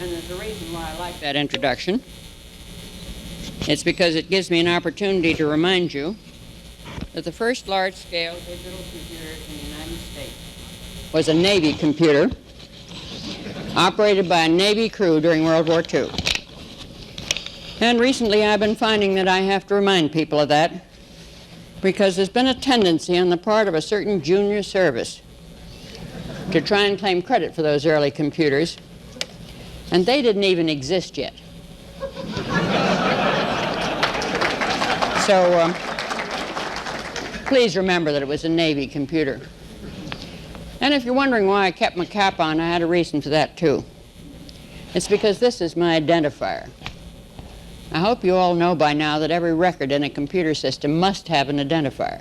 And there's a reason why I like that introduction. It's because it gives me an opportunity to remind you that the first large-scale digital computer in the United States was a Navy computer operated by a Navy crew during World War II. And recently I've been finding that I have to remind people of that because there's been a tendency on the part of a certain junior service to try and claim credit for those early computers, and they didn't even exist yet. So please remember that it was a Navy computer. And if you're wondering why I kept my cap on, I had a reason for that too. It's because this is my identifier. I hope you all know by now that every record in a computer system must have an identifier.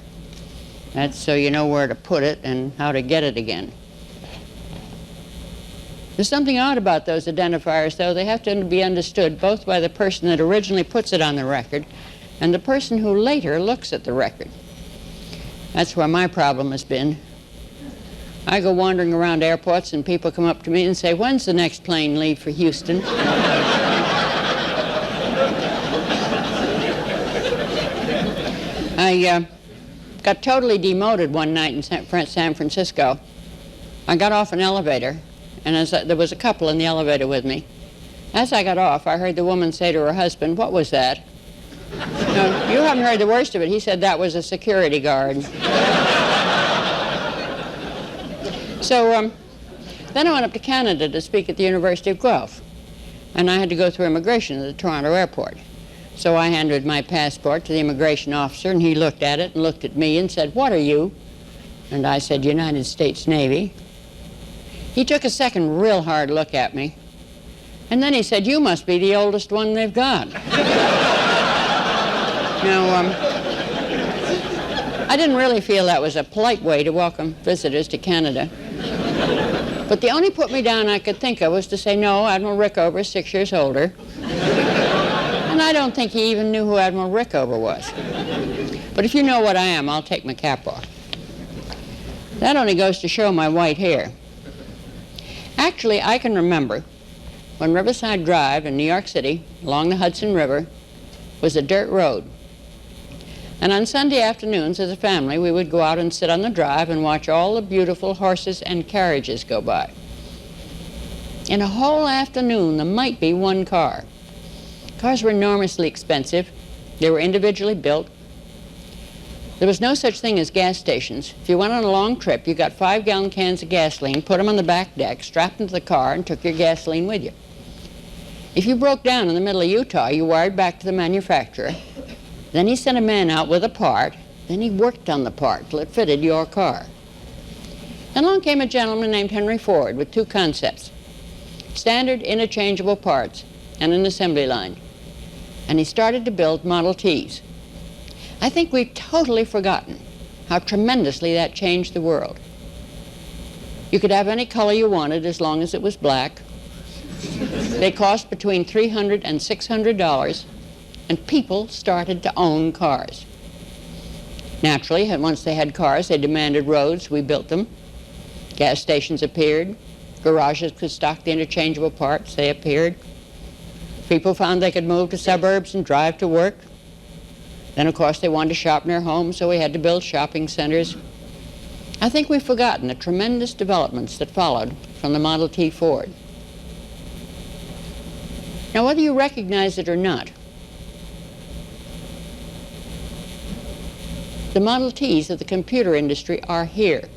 That's so you know where to put it and how to get it again. There's something odd about those identifiers, though. They have to be understood both by the person that originally puts it on the record and the person who later looks at the record. That's where my problem has been. I go wandering around airports and people come up to me and say, "When's the next plane leave for Houston?" I got totally demoted one night in San Francisco. I got off an elevator, and there was a couple in the elevator with me. As I got off, I heard the woman say to her husband, "What was that?" "No, you haven't heard the worst of it." He said, "That was a security guard." So then I went up to Canada to speak at the University of Guelph, and I had to go through immigration at the Toronto airport. So I handed my passport to the immigration officer, and he looked at it and looked at me and said, "What are you?" And I said, "United States Navy." He took a second real hard look at me, and then he said, "You must be the oldest one they've got." Now, I didn't really feel that was a polite way to welcome visitors to Canada. But the only put me down I could think of was to say, "No, Admiral Rickover is 6 years older." And I don't think he even knew who Admiral Rickover was. But if you know what I am, I'll take my cap off. That only goes to show my white hair. Actually, I can remember when Riverside Drive in New York City, along the Hudson River, was a dirt road. And on Sunday afternoons, as a family, we would go out and sit on the drive and watch all the beautiful horses and carriages go by. In a whole afternoon, there might be one car. Cars were enormously expensive. They were individually built. There was no such thing as gas stations. If you went on a long trip, you got 5-gallon cans of gasoline, put them on the back deck, strapped into the car, and took your gasoline with you. If you broke down in the middle of Utah, you wired back to the manufacturer. Then he sent a man out with a part. Then he worked on the part till it fitted your car. Then along came a gentleman named Henry Ford with two concepts: standard interchangeable parts and an assembly line. And he started to build Model Ts. I think we've totally forgotten how tremendously that changed the world. You could have any color you wanted as long as it was black. They cost between $300 and $600, and people started to own cars. Naturally, once they had cars, they demanded roads. We built them. Gas stations appeared. Garages could stock the interchangeable parts. They appeared. People found they could move to suburbs and drive to work. Then, of course, they wanted to shop near home, so we had to build shopping centers. I think we've forgotten the tremendous developments that followed from the Model T Ford. Now, whether you recognize it or not, the Model Ts of the computer industry are here.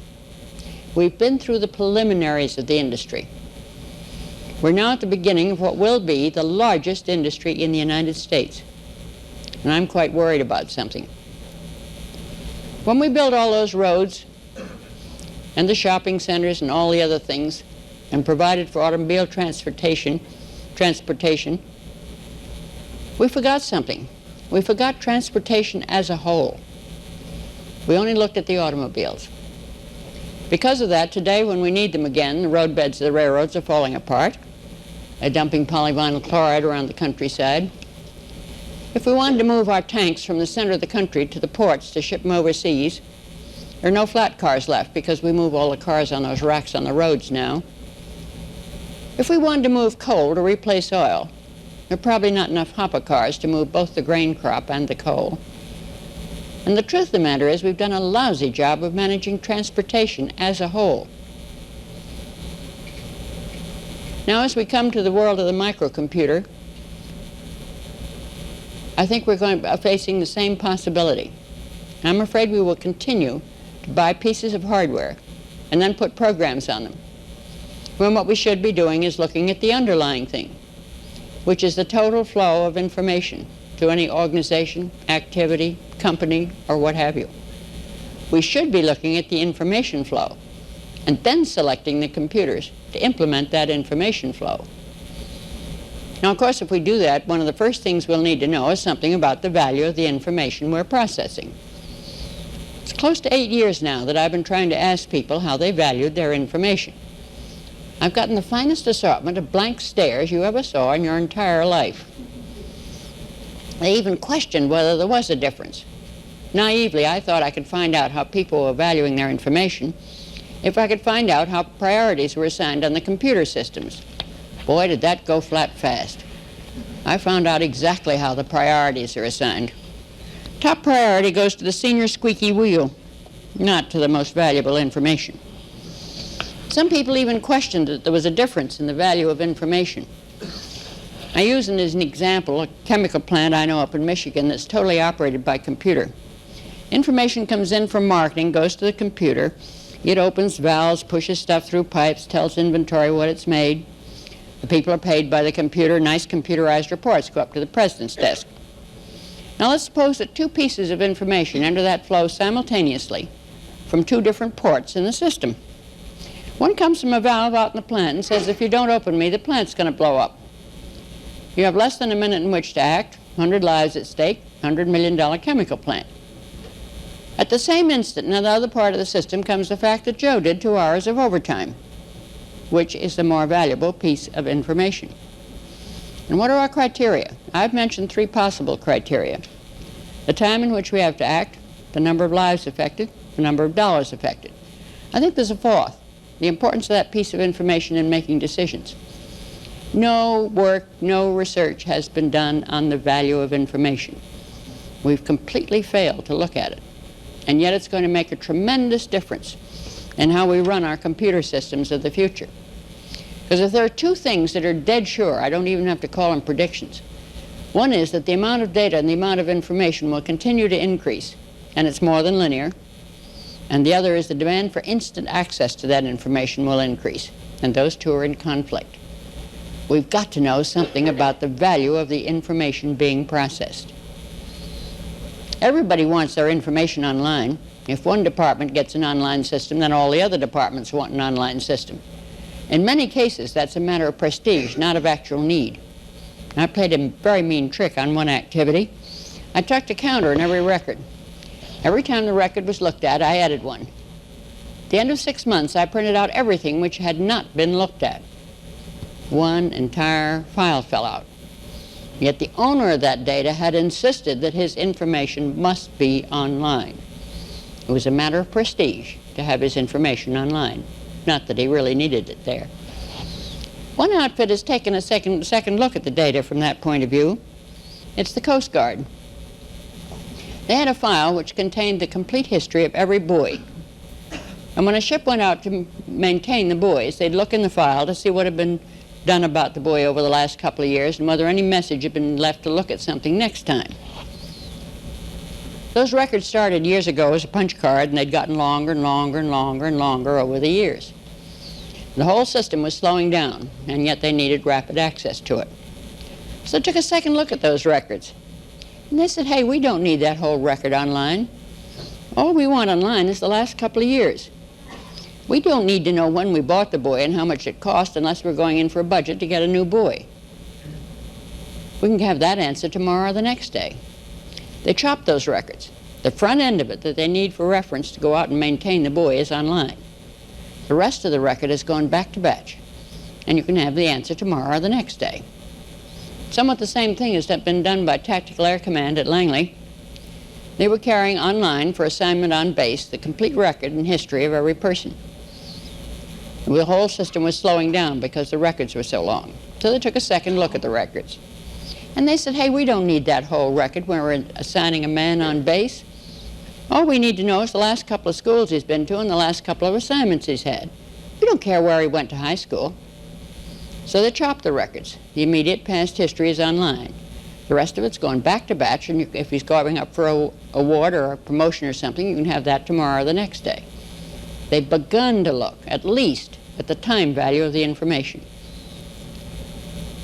We've been through the preliminaries of the industry. We're now at the beginning of what will be the largest industry in the United States. And I'm quite worried about something. When we built all those roads and the shopping centers and all the other things and provided for automobile transportation, we forgot something. We forgot transportation as a whole. We only looked at the automobiles. Because of that, today when we need them again, the roadbeds of the railroads are falling apart. They're dumping polyvinyl chloride around the countryside. If we wanted to move our tanks from the center of the country to the ports to ship them overseas, there are no flat cars left because we move all the cars on those racks on the roads now. If we wanted to move coal to replace oil, there are probably not enough hopper cars to move both the grain crop and the coal. And the truth of the matter is we've done a lousy job of managing transportation as a whole. Now, as we come to the world of the microcomputer, I think we're facing the same possibility. I'm afraid we will continue to buy pieces of hardware and then put programs on them, when what we should be doing is looking at the underlying thing, which is the total flow of information to any organization, activity, company, or what have you. We should be looking at the information flow and then selecting the computers to implement that information flow. Now, of course, if we do that, one of the first things we'll need to know is something about the value of the information we're processing. It's close to 8 years now that I've been trying to ask people how they valued their information. I've gotten the finest assortment of blank stares you ever saw in your entire life. They even questioned whether there was a difference. Naively, I thought I could find out how people were valuing their information if I could find out how priorities were assigned on the computer systems. Boy, did that go flat fast. I found out exactly how the priorities are assigned. Top priority goes to the senior squeaky wheel, not to the most valuable information. Some people even questioned that there was a difference in the value of information. I use as an example a chemical plant I know up in Michigan that's totally operated by computer. Information comes in from marketing, goes to the computer. It opens valves, pushes stuff through pipes, tells inventory what it's made. The people are paid by the computer. Nice computerized reports go up to the president's desk. Now let's suppose that two pieces of information enter that flow simultaneously from two different ports in the system. One comes from a valve out in the plant and says, if you don't open me, the plant's going to blow up. You have less than a minute in which to act, 100 lives at stake, $100 million chemical plant. At the same instant, in the other part of the system comes the fact that Joe did 2 hours of overtime. Which is the more valuable piece of information? And what are our criteria? I've mentioned 3 possible criteria. The time in which we have to act, the number of lives affected, the number of dollars affected. I think there's a 4th, the importance of that piece of information in making decisions. No work, no research has been done on the value of information. We've completely failed to look at it. And yet it's going to make a tremendous difference in how we run our computer systems of the future. Because if there are 2 things that are dead sure, I don't even have to call them predictions. One is that the amount of data and the amount of information will continue to increase, and it's more than linear. And the other is the demand for instant access to that information will increase, and those 2 are in conflict. We've got to know something about the value of the information being processed. Everybody wants their information online. If one department gets an online system, then all the other departments want an online system. In many cases, that's a matter of prestige, not of actual need. I played a very mean trick on one activity. I tucked a counter in every record. Every time the record was looked at, I added one. At the end of 6 months, I printed out everything which had not been looked at. One entire file fell out. Yet the owner of that data had insisted that his information must be online. It was a matter of prestige to have his information online, not that he really needed it there. One outfit has taken a second look at the data from that point of view. It's the Coast Guard. They had a file which contained the complete history of every buoy. And when a ship went out to maintain the buoys, they'd look in the file to see what had been done about the buoy over the last couple of years and whether any message had been left to look at something next time. Those records started years ago as a punch card, and they'd gotten longer and longer and longer and longer over the years. The whole system was slowing down, and yet they needed rapid access to it. So they took a second look at those records. And they said, hey, we don't need that whole record online. All we want online is the last couple of years. We don't need to know when we bought the buoy and how much it cost unless we're going in for a budget to get a new buoy. We can have that answer tomorrow or the next day. They chopped those records. The front end of it that they need for reference to go out and maintain the buoy is online. The rest of the record has gone back to batch, and you can have the answer tomorrow or the next day. Somewhat the same thing has been done by Tactical Air Command at Langley. They were carrying online for assignment on base the complete record and history of every person. The whole system was slowing down because the records were so long. So they took a second look at the records. And they said, hey, we don't need that whole record when we're assigning a man on base. All we need to know is the last couple of schools he's been to and the last couple of assignments he's had. We don't care where he went to high school. So they chopped the records. The immediate past history is online. The rest of it's going back to batch, and if he's going up for an award or a promotion or something, you can have that tomorrow or the next day. They've begun to look, at least, at the time value of the information.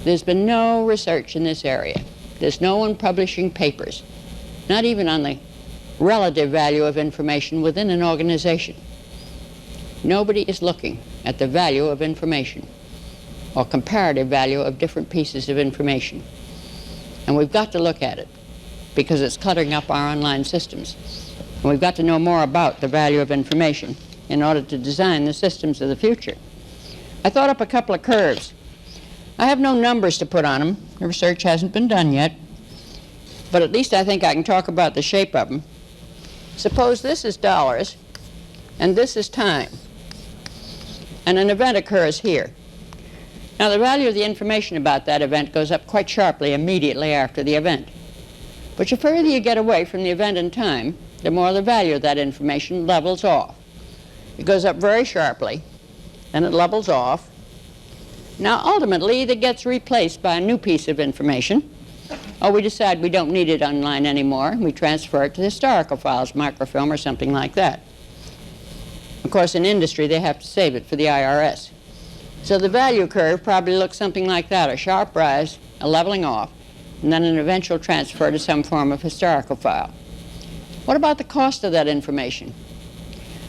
There's been no research in this area. There's no one publishing papers, not even on the relative value of information within an organization. Nobody is looking at the value of information or comparative value of different pieces of information. And we've got to look at it because it's cluttering up our online systems. And we've got to know more about the value of information in order to design the systems of the future. I thought up a couple of curves. I have no numbers to put on them. The research hasn't been done yet. But at least I think I can talk about the shape of them. Suppose this is dollars, and this is time. And an event occurs here. Now, the value of the information about that event goes up quite sharply immediately after the event. But the further you get away from the event in time, the more the value of that information levels off. It goes up very sharply, then it levels off. Now, ultimately, it gets replaced by a new piece of information. Or we decide we don't need it online anymore, and we transfer it to the historical files, microfilm, or something like that. Of course, in industry, they have to save it for the IRS. So the value curve probably looks something like that, a sharp rise, a leveling off, and then an eventual transfer to some form of historical file. What about the cost of that information?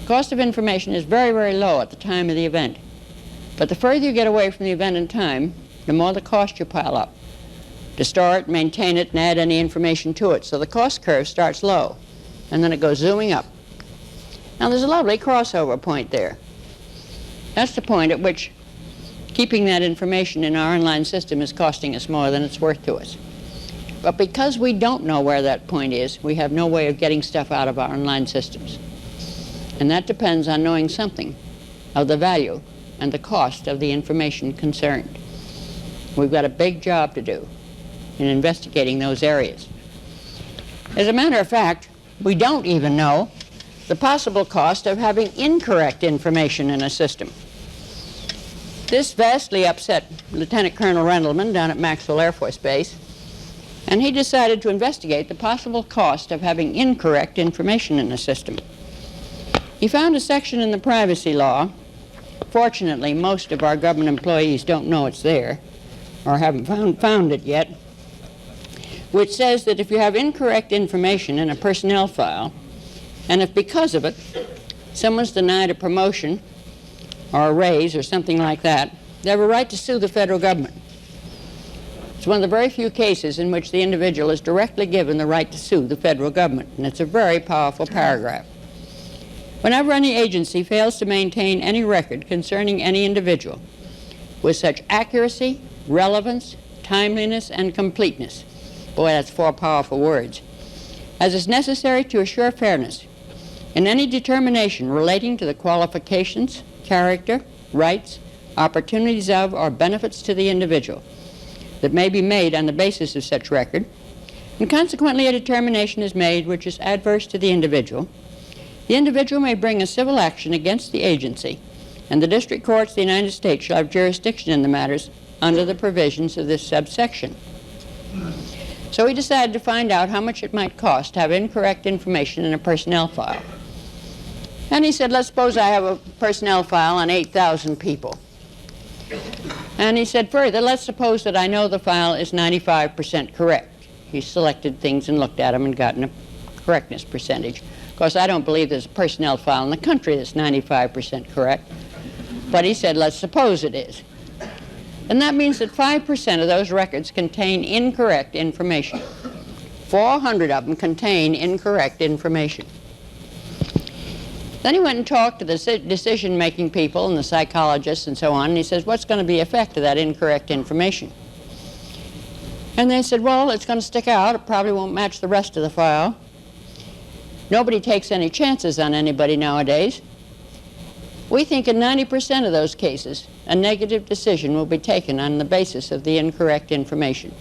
The cost of information is very, very low at the time of the event. But the further you get away from the event in time, the more the cost you pile up to store it, maintain it, and add any information to it. So the cost curve starts low, and then it goes zooming up. Now, there's a lovely crossover point there. That's the point at which keeping that information in our online system is costing us more than it's worth to us. But because we don't know where that point is, we have no way of getting stuff out of our online systems. And that depends on knowing something of the value and the cost of the information concerned. We've got a big job to do in investigating those areas. As a matter of fact, we don't even know the possible cost of having incorrect information in a system. This vastly upset Lieutenant Colonel Rendleman down at Maxwell Air Force Base, and he decided to investigate the possible cost of having incorrect information in a system. He found a section in the privacy law. Fortunately, most of our government employees don't know it's there, or haven't found it yet, which says that if you have incorrect information in a personnel file, and if because of it someone's denied a promotion or a raise or something like that, they have a right to sue the federal government. It's one of the very few cases in which the individual is directly given the right to sue the federal government, and it's a very powerful paragraph. Whenever any agency fails to maintain any record concerning any individual with such accuracy, relevance, timeliness, and completeness, boy, that's 4 powerful words, as is necessary to assure fairness in any determination relating to the qualifications, character, rights, opportunities of, or benefits to the individual that may be made on the basis of such record, and consequently a determination is made which is adverse to the individual may bring a civil action against the agency, and the district courts of the United States shall have jurisdiction in the matters under the provisions of this subsection. So he decided to find out how much it might cost to have incorrect information in a personnel file. And he said, let's suppose I have a personnel file on 8,000 people. And he said further, let's suppose that I know the file is 95% correct. He selected things and looked at them and gotten a correctness percentage. Of course, I don't believe there's a personnel file in the country that's 95% correct. But he said, let's suppose it is. And that means that 5% of those records contain incorrect information. 400 of them contain incorrect information. Then he went and talked to the decision-making people and the psychologists and so on, and he says, what's going to be the effect of that incorrect information? And they said, well, it's going to stick out. It probably won't match the rest of the file. Nobody takes any chances on anybody nowadays. We think in 90% of those cases, a negative decision will be taken on the basis of the incorrect information.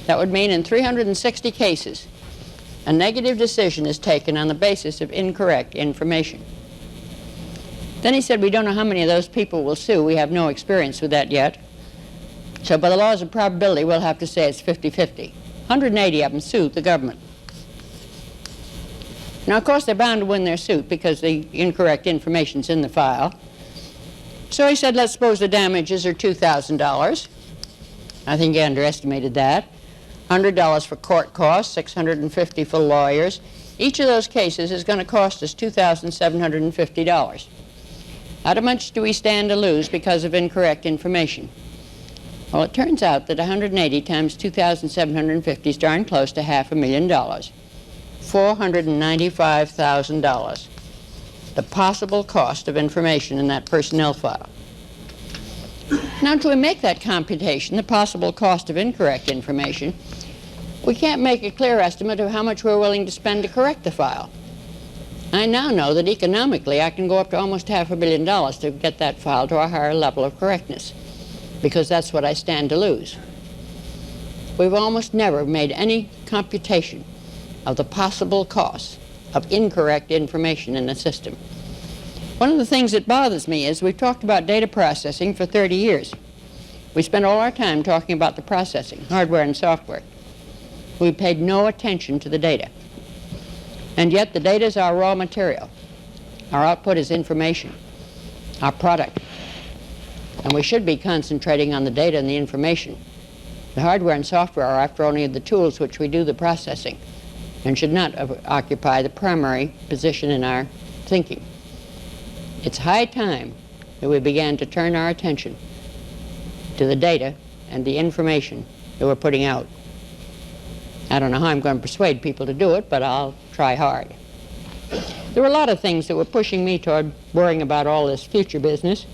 That would mean in 360 cases, a negative decision is taken on the basis of incorrect information. Then he said, we don't know how many of those people will sue. We have no experience with that yet. So by the laws of probability, we'll have to say it's 50-50. 180 of them sued the government. Now, of course, they're bound to win their suit because the incorrect information's in the file. So he said, let's suppose the damages are $2,000. I think he underestimated that. $100 for court costs, $650 for lawyers. Each of those cases is going to cost us $2,750. How much do we stand to lose because of incorrect information? Well, it turns out that 180 times $2,750 is darn close to $500,000. $495,000, the possible cost of information in that personnel file. Now, to make that computation, the possible cost of incorrect information, we can't make a clear estimate of how much we're willing to spend to correct the file. I now know that economically I can go up to almost $500,000,000 to get that file to a higher level of correctness, because that's what I stand to lose. We've almost never made any computation of the possible costs of incorrect information in the system. One of the things that bothers me is we've talked about data processing for 30 years. We spent all our time talking about the processing, hardware and software. We paid no attention to the data. And yet the data is our raw material. Our output is information, our product. And we should be concentrating on the data and the information. The hardware and software are, after only the tools which we do the processing, and should not occupy the primary position in our thinking. It's high time that we began to turn our attention to the data and the information that we're putting out. I don't know how I'm going to persuade people to do it, but I'll try hard. There were a lot of things that were pushing me toward worrying about all this future business.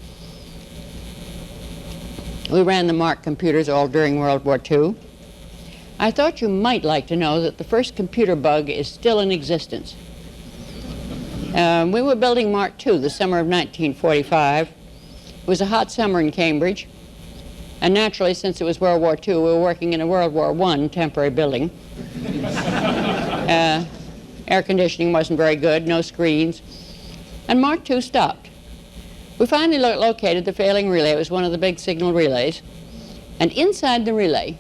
We ran the Mark computers all during World War II. I thought you might like to know that the first computer bug is still in existence. We were building Mark II the summer of 1945. It was a hot summer in Cambridge, and naturally, since it was World War II, we were working in a World War I temporary building. Air conditioning wasn't very good, no screens, and Mark II stopped. We finally located the failing relay. It was one of the big signal relays, and inside the relay,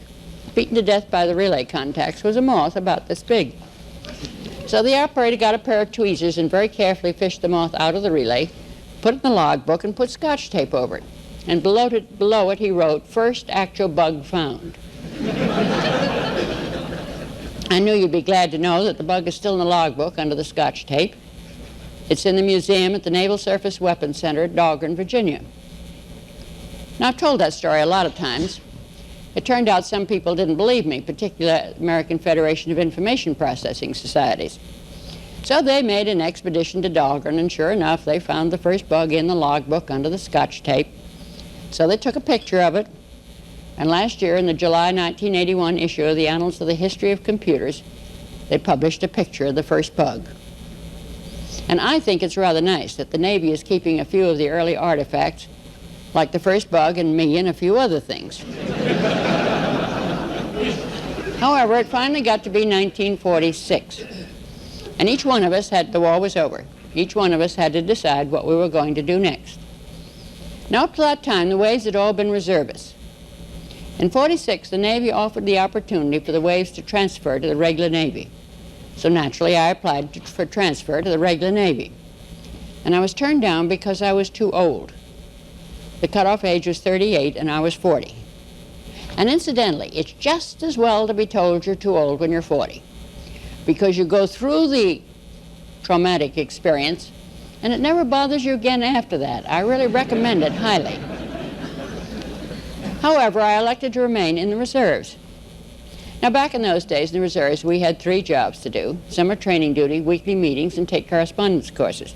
beaten to death by the relay contacts, was a moth about this big. So the operator got a pair of tweezers and very carefully fished the moth out of the relay, put it in the logbook, and put Scotch tape over it. And below it he wrote, "First actual bug found." I knew you'd be glad to know that the bug is still in the logbook under the Scotch tape. It's in the museum at the Naval Surface Weapons Center at Dahlgren, Virginia. Now, I've told that story a lot of times. It turned out some people didn't believe me, particularly the American Federation of Information Processing Societies. So they made an expedition to Dahlgren, and sure enough, they found the first bug in the logbook under the Scotch tape. So they took a picture of it, and last year in the July 1981 issue of the Annals of the History of Computers, they published a picture of the first bug. And I think it's rather nice that the Navy is keeping a few of the early artifacts, like the first bug and me and a few other things. However, it finally got to be 1946, and each one of us the war was over. Each one of us had to decide what we were going to do next. Now, up to that time, the Waves had all been reservists. In '46, the Navy offered the opportunity for the Waves to transfer to the regular Navy. So naturally, I applied for transfer to the regular Navy. And I was turned down because I was too old. The cutoff age was 38, and I was 40. And incidentally, it's just as well to be told you're too old when you're 40, because you go through the traumatic experience, and it never bothers you again after that. I really recommend it highly. However, I elected to remain in the reserves. Now, back in those days in the reserves, we had 3 jobs to do: summer training duty, weekly meetings, and take correspondence courses.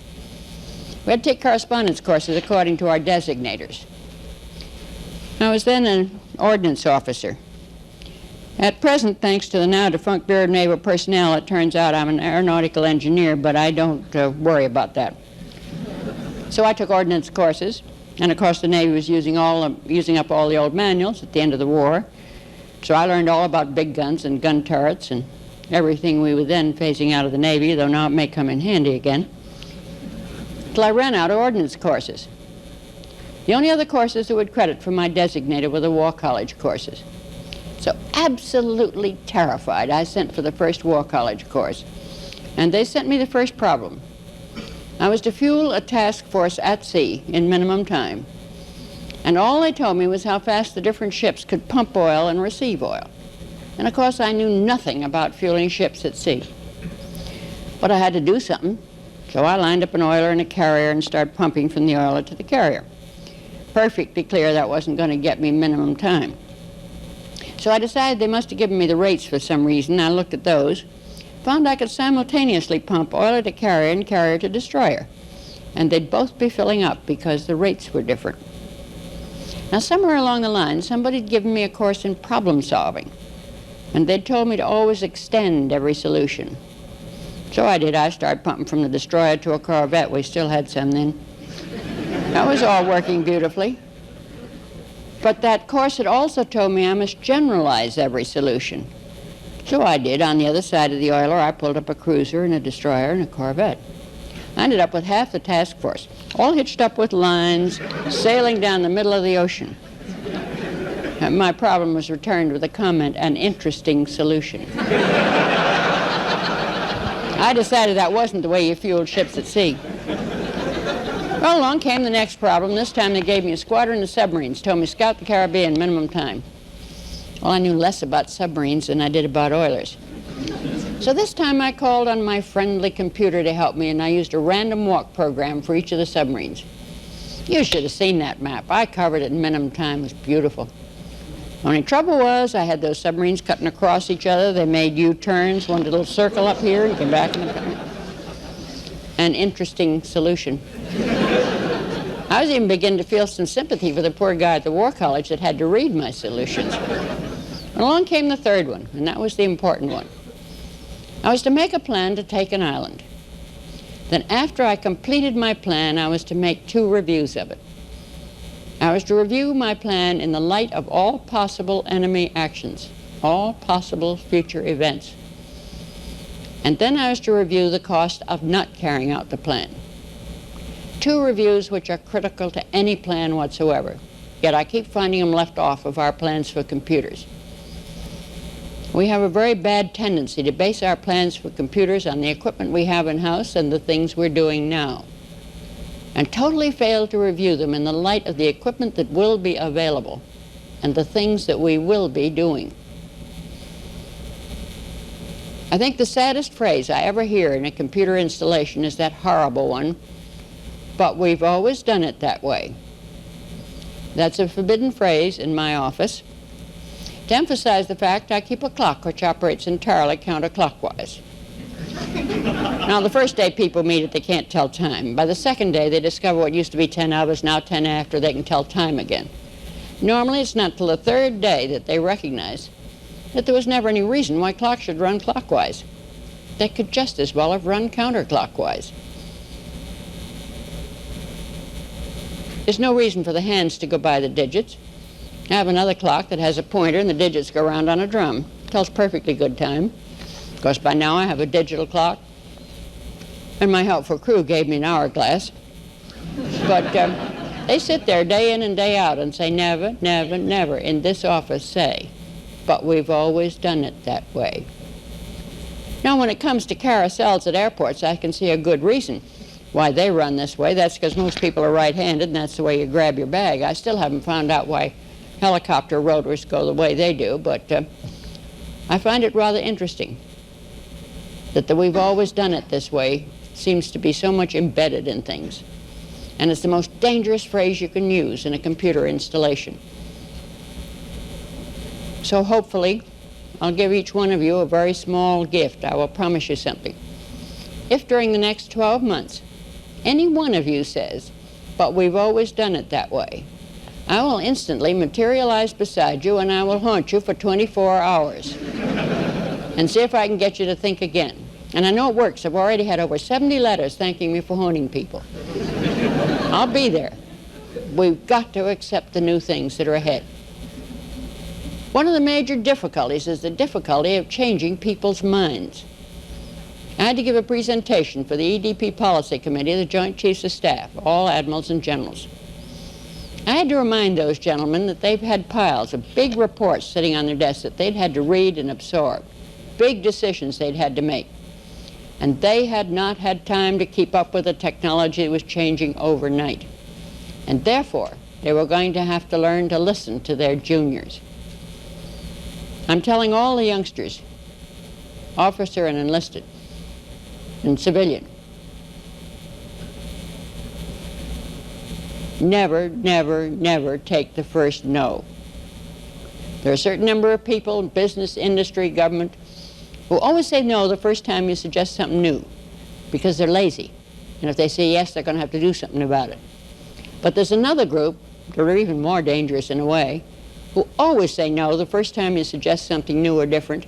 We had to take correspondence courses according to our designators. I was then an ordnance officer. At present, thanks to the now defunct Bureau of Naval Personnel, it turns out I'm an aeronautical engineer, but I don't worry about that. So I took ordnance courses, and of course the Navy was using up all the old manuals at the end of the war. So I learned all about big guns and gun turrets and everything we were then phasing out of the Navy, though now it may come in handy again, till I ran out of ordnance courses. The only other courses that would credit for my designated were the War College courses. So absolutely terrified, I sent for the first War College course. And they sent me the first problem. I was to fuel a task force at sea in minimum time. And all they told me was how fast the different ships could pump oil and receive oil. And of course I knew nothing about fueling ships at sea. But I had to do something, so I lined up an oiler and a carrier and started pumping from the oiler to the carrier. Perfectly clear that wasn't going to get me minimum time. So I decided they must have given me the rates for some reason. I looked at those, found I could simultaneously pump oiler to carrier and carrier to destroyer. And they'd both be filling up because the rates were different. Now somewhere along the line, somebody'd given me a course in problem solving. And they'd told me to always extend every solution. So I did. I started pumping from the destroyer to a corvette. We still had some then. That was all working beautifully. But that course had also told me I must generalize every solution. So I did. On the other side of the oiler, I pulled up a cruiser and a destroyer and a corvette. I ended up with half the task force, all hitched up with lines, sailing down the middle of the ocean. And my problem was returned with a comment, an interesting solution. I decided that wasn't the way you fueled ships at sea. Well, along came the next problem. This time they gave me a squadron of submarines, told me scout the Caribbean minimum time. Well, I knew less about submarines than I did about oilers. So this time I called on my friendly computer to help me, and I used a random walk program for each of the submarines. You should have seen that map. I covered it in minimum time. It was beautiful. Only trouble was I had those submarines cutting across each other. They made U-turns, one little circle up here and came back. An interesting solution. I was even beginning to feel some sympathy for the poor guy at the War College that had to read my solutions. And along came the third one, and that was the important one. I was to make a plan to take an island. Then after I completed my plan, I was to make 2 reviews of it. I was to review my plan in the light of all possible enemy actions, all possible future events. And then I was to review the cost of not carrying out the plan. 2 reviews which are critical to any plan whatsoever, yet I keep finding them left off of our plans for computers. We have a very bad tendency to base our plans for computers on the equipment we have in-house and the things we're doing now, and totally fail to review them in the light of the equipment that will be available and the things that we will be doing. I think the saddest phrase I ever hear in a computer installation is that horrible one, "But we've always done it that way." That's a forbidden phrase in my office to emphasize the fact I keep a clock which operates entirely counterclockwise. Now, the first day people meet it, they can't tell time. By the second day, they discover what used to be 10 hours, now 10 after, they can tell time again. Normally, it's not till the third day that they recognize that there was never any reason why clocks should run clockwise. They could just as well have run counterclockwise. There's no reason for the hands to go by the digits. I have another clock that has a pointer and the digits go around on a drum. It tells perfectly good time. Of course, by now I have a digital clock, and my helpful crew gave me an hourglass. But they sit there day in and day out and say, never, never, never in this office say, "But we've always done it that way." Now, when it comes to carousels at airports, I can see a good reason why they run this way. That's because most people are right-handed, and that's the way you grab your bag. I still haven't found out why helicopter rotors go the way they do, but I find it rather interesting that we've always done it this way seems to be so much embedded in things. And it's the most dangerous phrase you can use in a computer installation. So hopefully, I'll give each one of you a very small gift. I will promise you something. If during the next 12 months, any one of you says, "But we've always done it that way," I will instantly materialize beside you and I will haunt you for 24 hours and see if I can get you to think again. And I know it works. I've already had over 70 letters thanking me for haunting people. I'll be there. We've got to accept the new things that are ahead. One of the major difficulties is the difficulty of changing people's minds. I had to give a presentation for the EDP Policy Committee of the Joint Chiefs of Staff, all admirals and generals. I had to remind those gentlemen that they've had piles of big reports sitting on their desks that they'd had to read and absorb, big decisions they'd had to make. And they had not had time to keep up with the technology that was changing overnight. And therefore, they were going to have to learn to listen to their juniors. I'm telling all the youngsters, officer and enlisted, and civilian, never, never, never take the first no. There are a certain number of people in business, industry, government, who always say no the first time you suggest something new because they're lazy. And if they say yes, they're going to have to do something about it. But there's another group that are even more dangerous in a way, who always say no the first time you suggest something new or different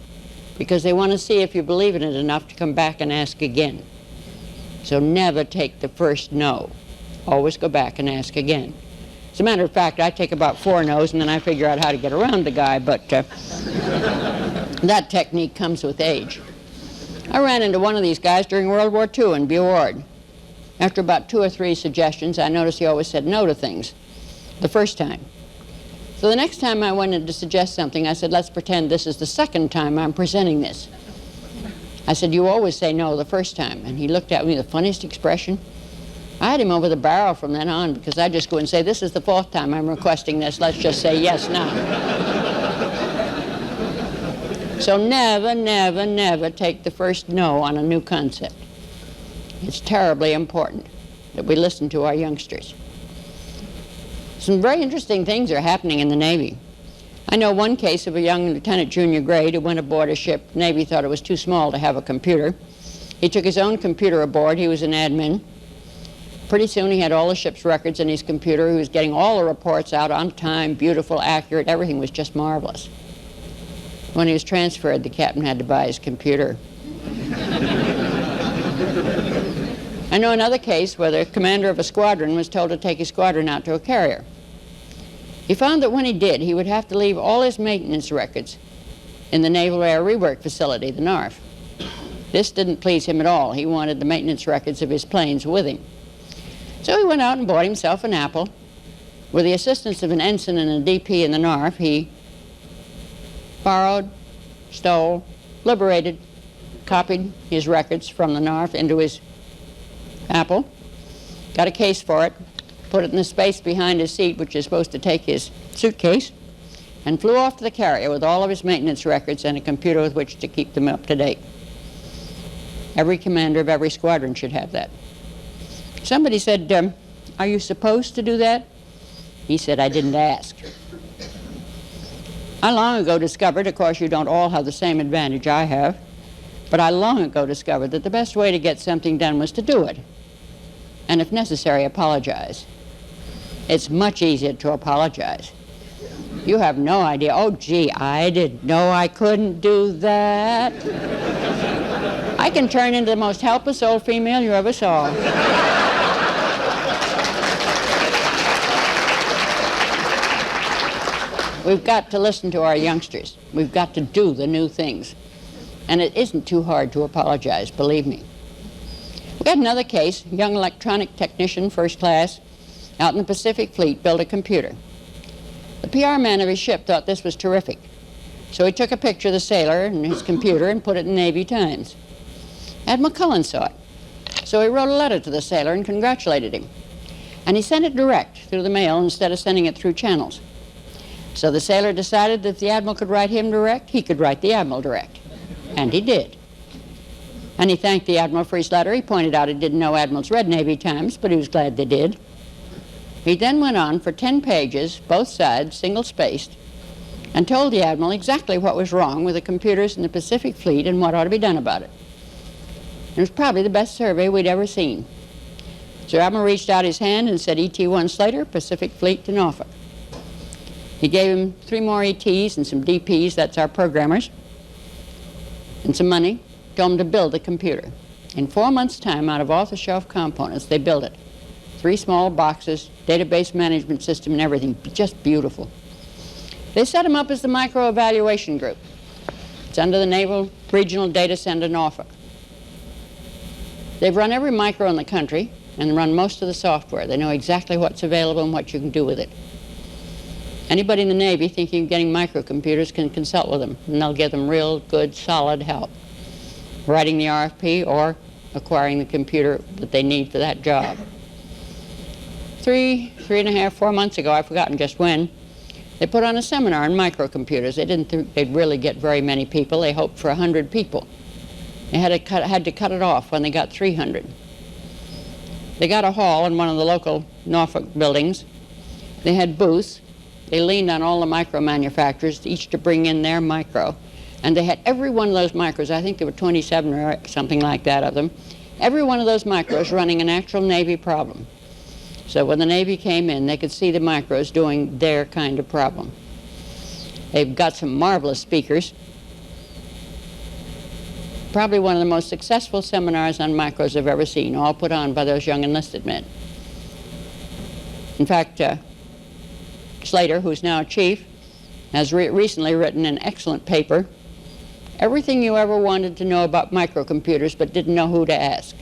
because they want to see if you believe in it enough to come back and ask again. So never take the first no. Always go back and ask again. As a matter of fact, I take about 4 no's and then I figure out how to get around the guy, but that technique comes with age. I ran into one of these guys during World War II in Buard. After about 2 or 3 suggestions, I noticed he always said no to things the first time. So the next time I wanted to suggest something, I said, let's pretend this is the second time I'm presenting this. I said, you always say no the first time. And he looked at me with the funniest expression. I had him over the barrel from then on because I just go and say, this is the 4th time I'm requesting this. Let's just say yes now. So never, never, never take the first no on a new concept. It's terribly important that we listen to our youngsters. Some very interesting things are happening in the Navy. I know one case of a young lieutenant junior grade who went aboard a ship. The Navy thought it was too small to have a computer. He took his own computer aboard. He was an admin. Pretty soon he had all the ship's records in his computer. He was getting all the reports out on time, beautiful, accurate. Everything was just marvelous. When he was transferred, the captain had to buy his computer. I know another case where the commander of a squadron was told to take his squadron out to a carrier. He found that when he did, he would have to leave all his maintenance records in the Naval Air Rework Facility, the NARF. This didn't please him at all. He wanted the maintenance records of his planes with him. So he went out and bought himself an Apple. With the assistance of an ensign and a DP in the NARF, he borrowed, stole, liberated, copied his records from the NARF into his Apple, got a case for it, put it in the space behind his seat, which is supposed to take his suitcase, and flew off to the carrier with all of his maintenance records and a computer with which to keep them up to date. Every commander of every squadron should have that. Somebody said, are you supposed to do that? He said, I didn't ask. I long ago discovered, of course you don't all have the same advantage I have, but I long ago discovered that the best way to get something done was to do it. And if necessary, apologize. It's much easier to apologize. You have no idea, oh gee, I didn't know I couldn't do that. I can turn into the most helpless old female you ever saw. We've got to listen to our youngsters. We've got to do the new things. And it isn't too hard to apologize, believe me. We got another case, a young electronic technician, first class, out in the Pacific Fleet, built a computer. The PR man of his ship thought this was terrific. So he took a picture of the sailor and his computer and put it in the Navy Times. Admiral Cullen saw it. So he wrote a letter to the sailor and congratulated him. And he sent it direct through the mail instead of sending it through channels. So the sailor decided that if the admiral could write him direct, he could write the admiral direct. And he did. And he thanked the admiral for his letter. He pointed out he didn't know admirals read Navy Times, but he was glad they did. He then went on for 10 pages, both sides, single-spaced, and told the admiral exactly what was wrong with the computers in the Pacific Fleet and what ought to be done about it. It was probably the best survey we'd ever seen. Sir Admiral reached out his hand and said, ET-1 Slater, Pacific Fleet to Norfolk. He gave him 3 more ETs and some DPs, that's our programmers, and some money, told him to build the computer. In 4 months' time, out of off-the-shelf components, they built it. 3 small boxes, database management system and everything, just beautiful. They set them up as the Micro Evaluation Group. It's under the Naval Regional Data Center, Norfolk. They've run every micro in the country and run most of the software. They know exactly what's available and what you can do with it. Anybody in the Navy thinking of getting microcomputers can consult with them, and they'll give them real good, solid help, writing the RFP or acquiring the computer that they need for that job. 3.5, 4 months ago, I've forgotten just when, they put on a seminar on microcomputers. They didn't think they'd really get very many people. They hoped for 100 people. They had to cut it off when they got 300. They got a hall in one of the local Norfolk buildings. They had booths. They leaned on all the micro manufacturers, each to bring in their micro. And they had every one of those micros, I think there were 27 or something like that of them, every one of those micros running an actual Navy problem. So when the Navy came in, they could see the micros doing their kind of problem. They've got some marvelous speakers. Probably one of the most successful seminars on micros I've ever seen, all put on by those young enlisted men. In fact, Slater, who's now chief, has recently written an excellent paper, Everything You Ever Wanted to Know About Microcomputers But Didn't Know Who to Ask.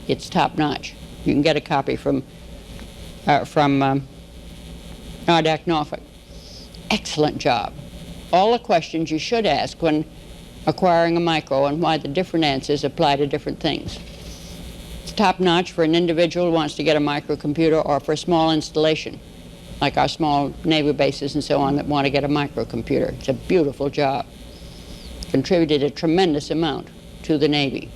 It's top-notch. You can get a copy from Nardac, Norfolk. Excellent job. All the questions you should ask when acquiring a micro and why the different answers apply to different things. It's top-notch for an individual who wants to get a microcomputer or for a small installation, like our small naval bases and so on that want to get a microcomputer. It's a beautiful job. Contributed a tremendous amount to the Navy.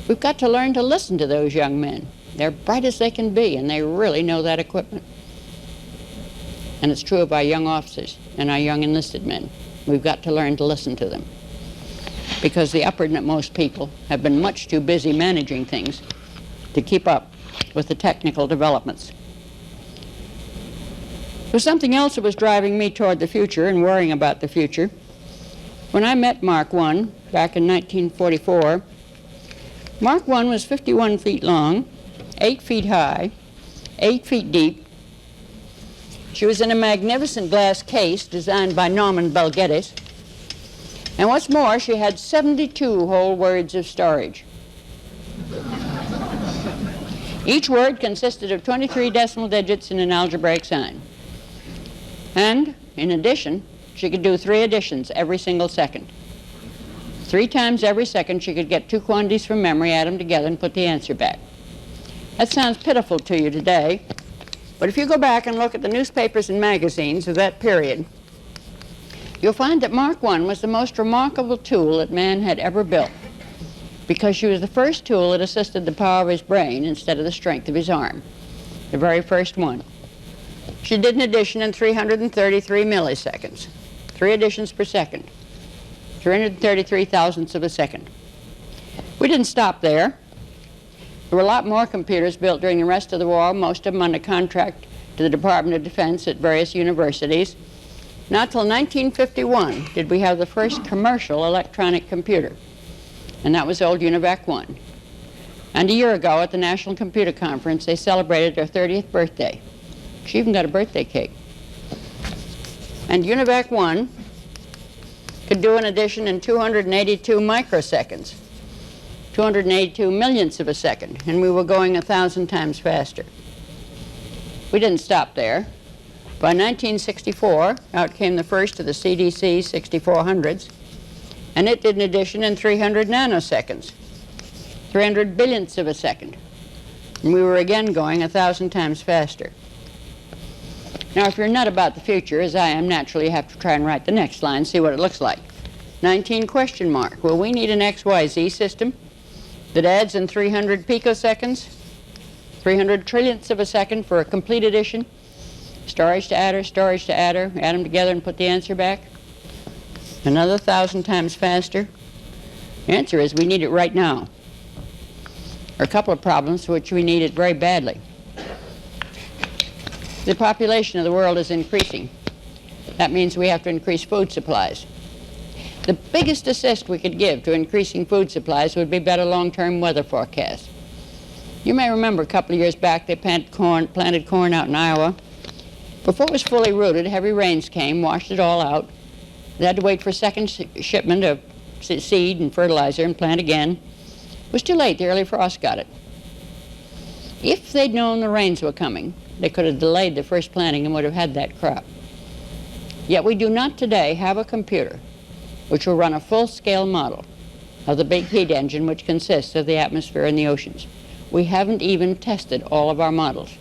We've got to learn to listen to those young men. They're bright as they can be, and they really know that equipment. And it's true of our young officers and our young enlisted men. We've got to learn to listen to them, because the uppermost people have been much too busy managing things to keep up with the technical developments. There was something else that was driving me toward the future and worrying about the future. When I met Mark I back in 1944, Mark I was 51 feet long, 8 feet high, 8 feet deep. She was in a magnificent glass case designed by Norman Belgettis. And what's more, she had 72 whole words of storage. Each word consisted of 23 decimal digits and an algebraic sign. And, in addition, she could do 3 additions every single second. 3 times every second she could get 2 quantities from memory, add them together, and put the answer back. That sounds pitiful to you today, but if you go back and look at the newspapers and magazines of that period, you'll find that Mark I was the most remarkable tool that man had ever built, because she was the first tool that assisted the power of his brain instead of the strength of his arm, the very first one. She did an addition in 333 milliseconds, 3 additions per second, 333 thousandths of a second. We didn't stop there. There were a lot more computers built during the rest of the war, most of them under contract to the Department of Defense at various universities. Not till 1951 did we have the first commercial electronic computer, and that was old UNIVAC 1. And a year ago at the National Computer Conference, they celebrated their 30th birthday. She even got a birthday cake. And UNIVAC 1 could do an addition in 282 microseconds. 282 millionths of a second, and we were going 1,000 times faster. We didn't stop there. By 1964, out came the first of the CDC 6400s, and it did an addition in 300 nanoseconds, 300 billionths of a second. And we were again going 1,000 times faster. Now, if you're nut about the future, as I am, naturally you have to try and write the next line, see what it looks like. 19 question mark. Will we need an XYZ system that adds in 300 picoseconds, 300 trillionths of a second for a complete addition, storage to adder, add them together and put the answer back? Another 1,000 times faster? The answer is we need it right now. There are a couple of problems for which we need it very badly. The population of the world is increasing. That means we have to increase food supplies. The biggest assist we could give to increasing food supplies would be better long-term weather forecasts. You may remember a couple of years back they planted corn out in Iowa. Before it was fully rooted, heavy rains came, washed it all out. They had to wait for a second shipment of seed and fertilizer and plant again. It was too late. The early frost got it. If they'd known the rains were coming, they could have delayed the first planting and would have had that crop. Yet we do not today have a computer which will run a full-scale model of the big heat engine which consists of the atmosphere and the oceans. We haven't even tested all of our models.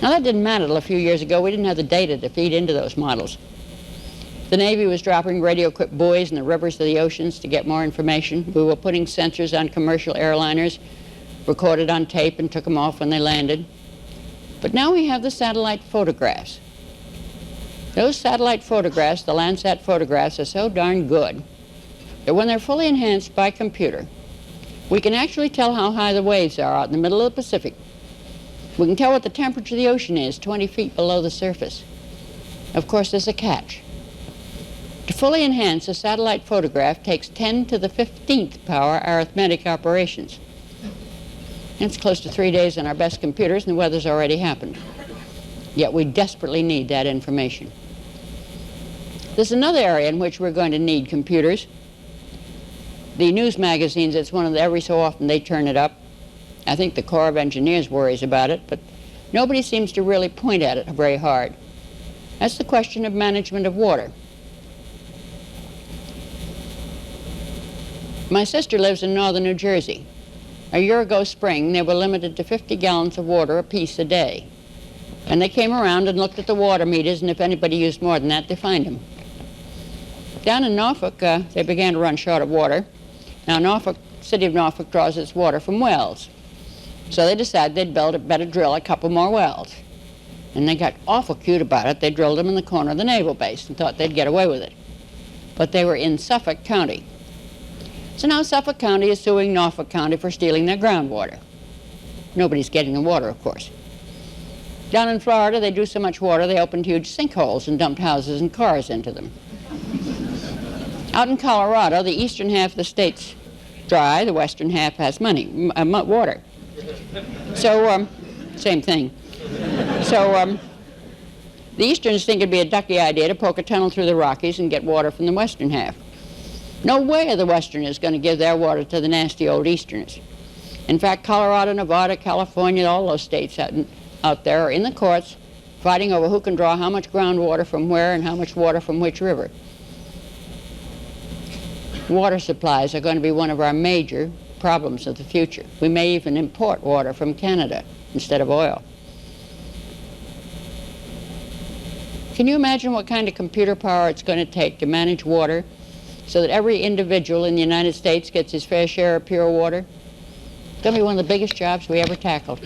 Now that didn't matter till a few years ago. We didn't have the data to feed into those models. The Navy was dropping radio-equipped buoys in the rivers of the oceans to get more information. We were putting sensors on commercial airliners, recorded on tape and took them off when they landed. But now we have the satellite photographs. Those satellite photographs, the Landsat photographs, are so darn good that when they're fully enhanced by computer, we can actually tell how high the waves are out in the middle of the Pacific. We can tell what the temperature of the ocean is 20 feet below the surface. Of course, there's a catch. To fully enhance a satellite photograph takes 10 to the 15th power arithmetic operations. That's close to 3 days on our best computers, and the weather's already happened. Yet we desperately need that information. There's another area in which we're going to need computers. The news magazines, it's one of the, every so often they turn it up. I think the Corps of Engineers worries about it, but nobody seems to really point at it very hard. That's the question of management of water. My sister lives in northern New Jersey. A year ago spring, they were limited to 50 gallons of water apiece a day. And they came around and looked at the water meters, and if anybody used more than that, they fined them. Down in Norfolk, they began to run short of water. Now, city of Norfolk draws its water from wells. So they decided they'd better drill a couple more wells. And they got awful cute about it. They drilled them in the corner of the naval base and thought they'd get away with it. But they were in Suffolk County. So now Suffolk County is suing Norfolk County for stealing their groundwater. Nobody's getting the water, of course. Down in Florida, they drew so much water, they opened huge sinkholes and dumped houses and cars into them. Out in Colorado, the eastern half of the state's dry, the western half has water. So, same thing. So, the easterns think it'd be a ducky idea to poke a tunnel through the Rockies and get water from the western half. No way are the westerners going to give their water to the nasty old easterners. In fact, Colorado, Nevada, California, all those states out there are in the courts fighting over who can draw how much groundwater from where and how much water from which river. Water supplies are going to be one of our major problems of the future. We may even import water from Canada instead of oil. Can you imagine what kind of computer power it's going to take to manage water so that every individual in the United States gets his fair share of pure water? It's going to be one of the biggest jobs we ever tackled.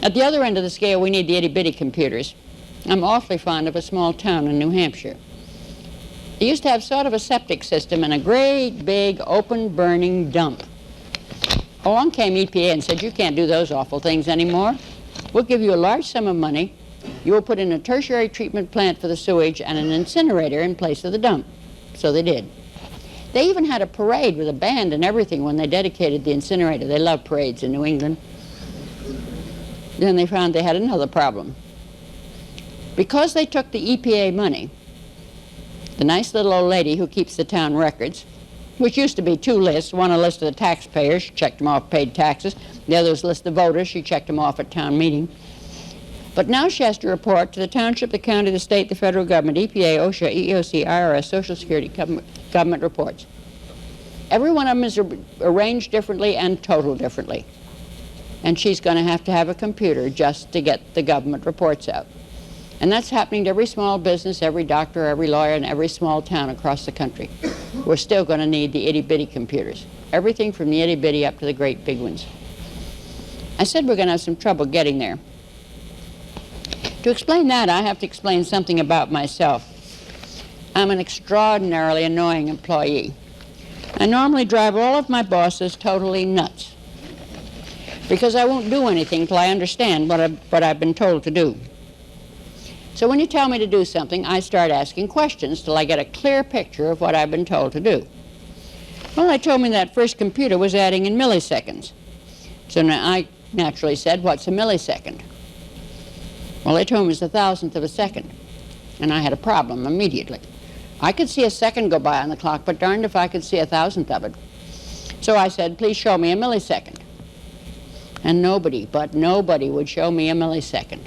At the other end of the scale, we need the itty-bitty computers. I'm awfully fond of a small town in New Hampshire. They used to have sort of a septic system and a great big open burning dump. Along came EPA and said, you can't do those awful things anymore. We'll give you a large sum of money. You will put in a tertiary treatment plant for the sewage and an incinerator in place of the dump. So they did. They even had a parade with a band and everything when they dedicated the incinerator. They love parades in New England. Then they found they had another problem. Because they took the EPA money, the nice little old lady who keeps the town records, which used to be two lists, one a list of the taxpayers, she checked them off, paid taxes, the other was a list of voters, she checked them off at town meeting. But now she has to report to the township, the county, the state, the federal government, EPA, OSHA, EEOC, IRS, Social Security, government reports. Every one of them is arranged differently and totaled differently. And she's going to have a computer just to get the government reports out. And that's happening to every small business, every doctor, every lawyer, and every small town across the country. We're still going to need the itty-bitty computers. Everything from the itty-bitty up to the great big ones. I said we're going to have some trouble getting there. To explain that, I have to explain something about myself. I'm an extraordinarily annoying employee. I normally drive all of my bosses totally nuts because I won't do anything till I understand what I've been told to do. So when you tell me to do something, I start asking questions till I get a clear picture of what I've been told to do. Well, they told me that first computer was adding in milliseconds. So now I naturally said, what's a millisecond? Well, they told me it was 1,000th of a second. And I had a problem immediately. I could see a second go by on the clock, but darned if I could see 1,000th of it. So I said, please show me a millisecond. And nobody would show me a millisecond.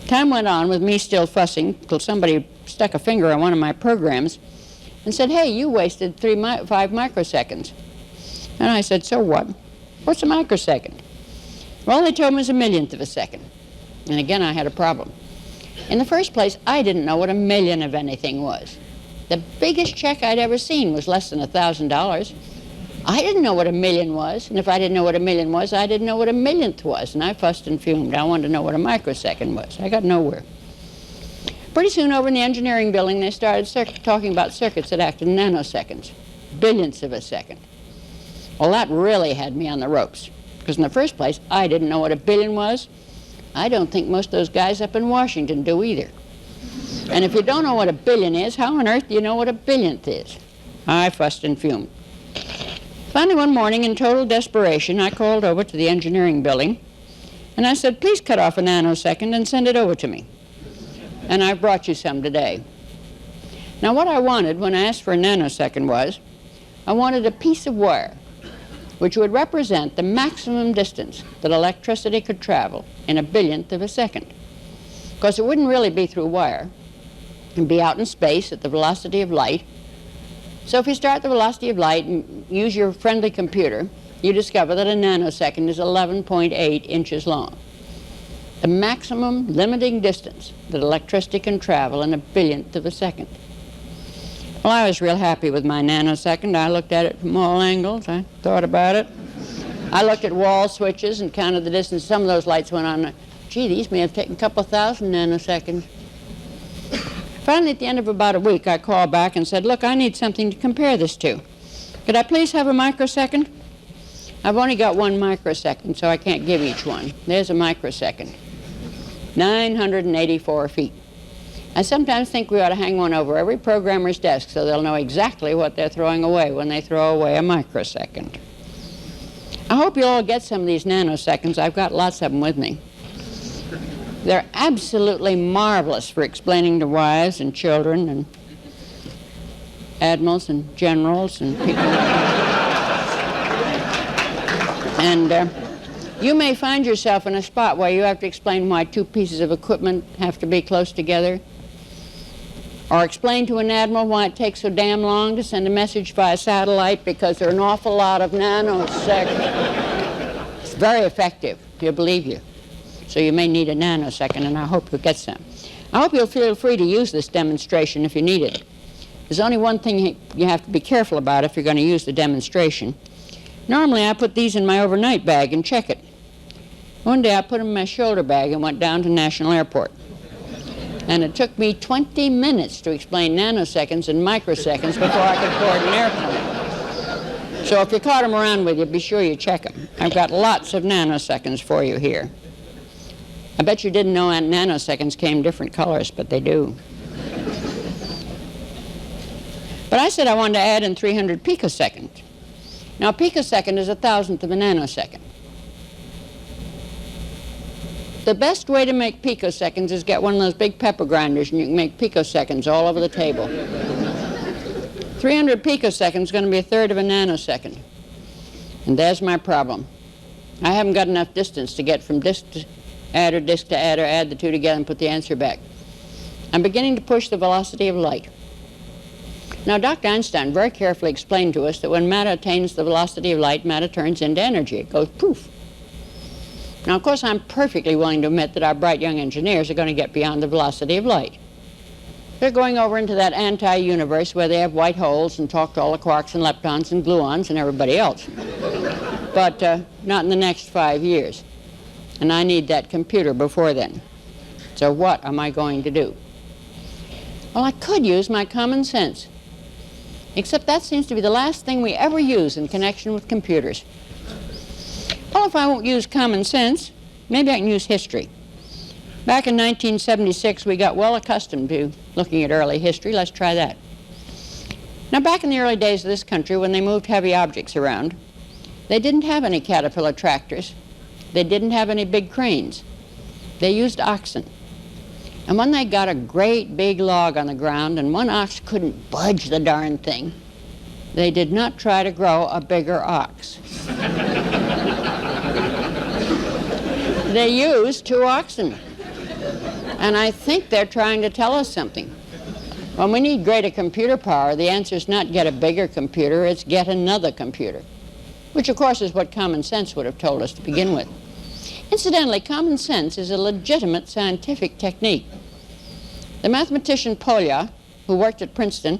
Time went on with me still fussing till somebody stuck a finger on one of my programs and said, hey, you wasted 5 microseconds. And I said, so what? What's a microsecond? Well, they told me it was 1,000,000th of a second. And again, I had a problem. In the first place, I didn't know what a million of anything was. The biggest check I'd ever seen was less than $1,000. I didn't know what a million was, and if I didn't know what a million was, I didn't know what a millionth was, and I fussed and fumed. I wanted to know what a microsecond was. I got nowhere. Pretty soon over in the engineering building, they started talking about circuits that acted in nanoseconds, billionths of a second. Well, that really had me on the ropes, because in the first place, I didn't know what a billion was. I don't think most of those guys up in Washington do either. And if you don't know what a billion is, how on earth do you know what a billionth is? I fussed and fumed. Finally, one morning, in total desperation, I called over to the engineering building, and I said, please cut off a nanosecond and send it over to me. And I've brought you some today. Now, what I wanted when I asked for a nanosecond was, I wanted a piece of wire which would represent the maximum distance that electricity could travel in a billionth of a second. Because it wouldn't really be through wire. It would be out in space at the velocity of light. So if you start the velocity of light and use your friendly computer, you discover that a nanosecond is 11.8 inches long. The maximum limiting distance that electricity can travel in a billionth of a second. Well, I was real happy with my nanosecond. I looked at it from all angles. I thought about it. I looked at wall switches and counted the distance. Some of those lights went on. Gee, these may have taken a couple thousand nanoseconds. Finally, at the end of about a week, I called back and said, look, I need something to compare this to. Could I please have a microsecond? I've only got 1 microsecond, so I can't give each one. There's a microsecond. 984 feet. I sometimes think we ought to hang one over every programmer's desk so they'll know exactly what they're throwing away when they throw away a microsecond. I hope you'll all get some of these nanoseconds. I've got lots of them with me. They're absolutely marvelous for explaining to wives and children and admirals and generals and people. And you may find yourself in a spot where you have to explain why 2 pieces of equipment have to be close together, or explain to an admiral why it takes so damn long to send a message via satellite because there are an awful lot of nanoseconds. It's very effective, do believe you. So you may need a nanosecond, and I hope you'll get some. I hope you'll feel free to use this demonstration if you need it. There's only one thing you have to be careful about if you're going to use the demonstration. Normally, I put these in my overnight bag and check it. One day, I put them in my shoulder bag and went down to National Airport. And it took me 20 minutes to explain nanoseconds and microseconds before I could board an airplane. So if you caught them around with you, be sure you check them. I've got lots of nanoseconds for you here. I bet you didn't know nanoseconds came in different colors, but they do. But I said I wanted to add in 300 picoseconds. Now, a picosecond is 1,000th of a nanosecond. The best way to make picoseconds is get one of those big pepper grinders, and you can make picoseconds all over the table. 300 picoseconds is going to be 1/3 of a nanosecond. And there's my problem. I haven't got enough distance to get from disk to add or disk to add, or add the two together and put the answer back. I'm beginning to push the velocity of light. Now, Dr. Einstein very carefully explained to us that when matter attains the velocity of light, matter turns into energy. It goes poof. Now, of course, I'm perfectly willing to admit that our bright young engineers are going to get beyond the velocity of light. They're going over into that anti-universe where they have white holes and talk to all the quarks and leptons and gluons and everybody else. But not in the next 5 years. And I need that computer before then. So what am I going to do? Well, I could use my common sense. Except that seems to be the last thing we ever use in connection with computers. Well, if I won't use common sense, maybe I can use history. Back in 1976, we got well accustomed to looking at early history. Let's try that. Now, back in the early days of this country, when they moved heavy objects around, they didn't have any Caterpillar tractors. They didn't have any big cranes. They used oxen. And when they got a great big log on the ground and one ox couldn't budge the darn thing, they did not try to grow a bigger ox. They used 2 oxen. And I think they're trying to tell us something. When we need greater computer power, the answer is not get a bigger computer, it's get another computer, which of course is what common sense would have told us to begin with. Incidentally, common sense is a legitimate scientific technique. The mathematician Polya, who worked at Princeton,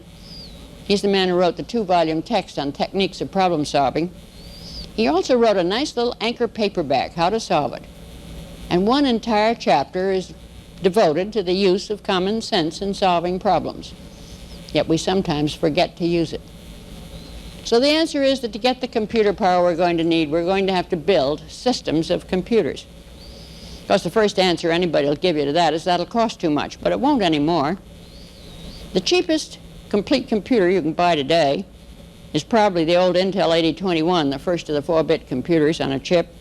he's the man who wrote the 2-volume text on techniques of problem solving. He also wrote a nice little anchor paperback, How to Solve It. And one entire chapter is devoted to the use of common sense in solving problems. Yet we sometimes forget to use it. So the answer is that to get the computer power we're going to need, we're going to have to build systems of computers. Of course, the first answer anybody will give you to that is that'll cost too much, but it won't anymore. The cheapest complete computer you can buy today is probably the old Intel 8021, the first of the 4-bit computers on a chip.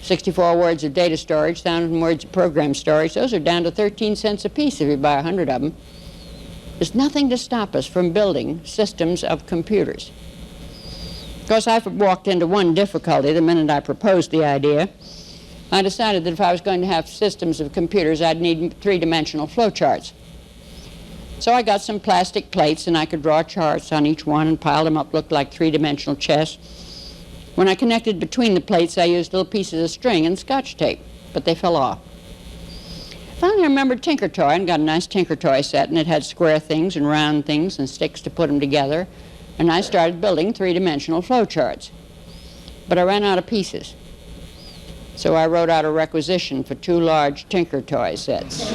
64 words of data storage, 1,000 words of program storage. Those are down to 13 cents a piece if you buy 100 of them. There's nothing to stop us from building systems of computers. Of course, I walked into one difficulty the minute I proposed the idea. I decided that if I was going to have systems of computers, I'd need 3-dimensional flowcharts. So I got some plastic plates, and I could draw charts on each one and pile them up, looked like 3-dimensional chess. When I connected between the plates, I used little pieces of string and Scotch tape, but they fell off. Finally, I remembered Tinker Toy and got a nice Tinker Toy set, and it had square things and round things and sticks to put them together, and I started building 3-dimensional flowcharts. But I ran out of pieces, so I wrote out a requisition for 2 large Tinker Toy sets.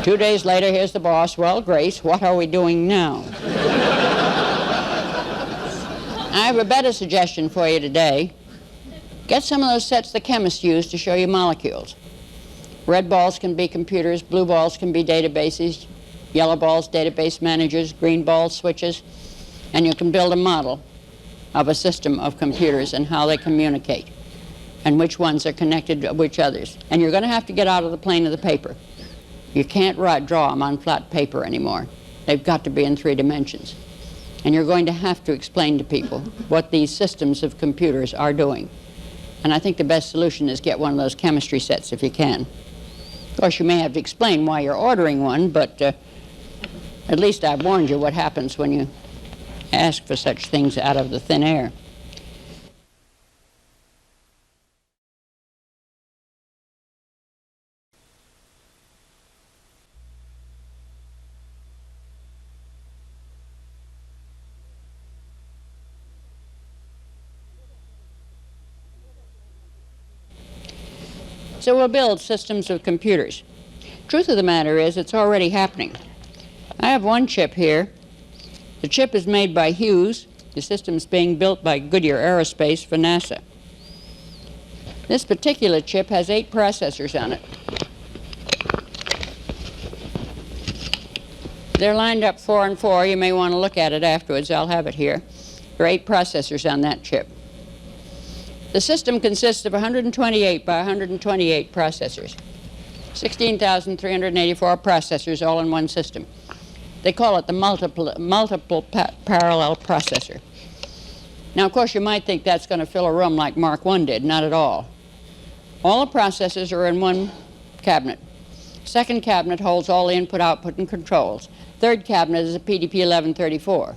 2 days later, here's the boss. Well, Grace, what are we doing now? I have a better suggestion for you today. Get some of those sets the chemists use to show you molecules. Red balls can be computers, blue balls can be databases, yellow balls database managers, green balls switches, and you can build a model of a system of computers and how they communicate and which ones are connected to which others. And you're going to have to get out of the plane of the paper. You can't draw them on flat paper anymore. They've got to be in 3 dimensions. And you're going to have to explain to people what these systems of computers are doing. And I think the best solution is get one of those chemistry sets if you can. Of course, you may have to explain why you're ordering one, but at least I've warned you what happens when you ask for such things out of the thin air. So we'll build systems of computers. Truth of the matter is, it's already happening. I have one chip here. The chip is made by Hughes. The system's being built by Goodyear Aerospace for NASA. This particular chip has 8 processors on it. They're lined up 4 and 4. You may want to look at it afterwards. I'll have it here. There are 8 processors on that chip. The system consists of 128 by 128 processors, 16,384 processors all in one system. They call it the multiple parallel processor. Now, of course, you might think that's going to fill a room like Mark I did. Not at all. All the processors are in one cabinet. Second cabinet holds all the input, output, and controls. Third cabinet is a PDP 1134.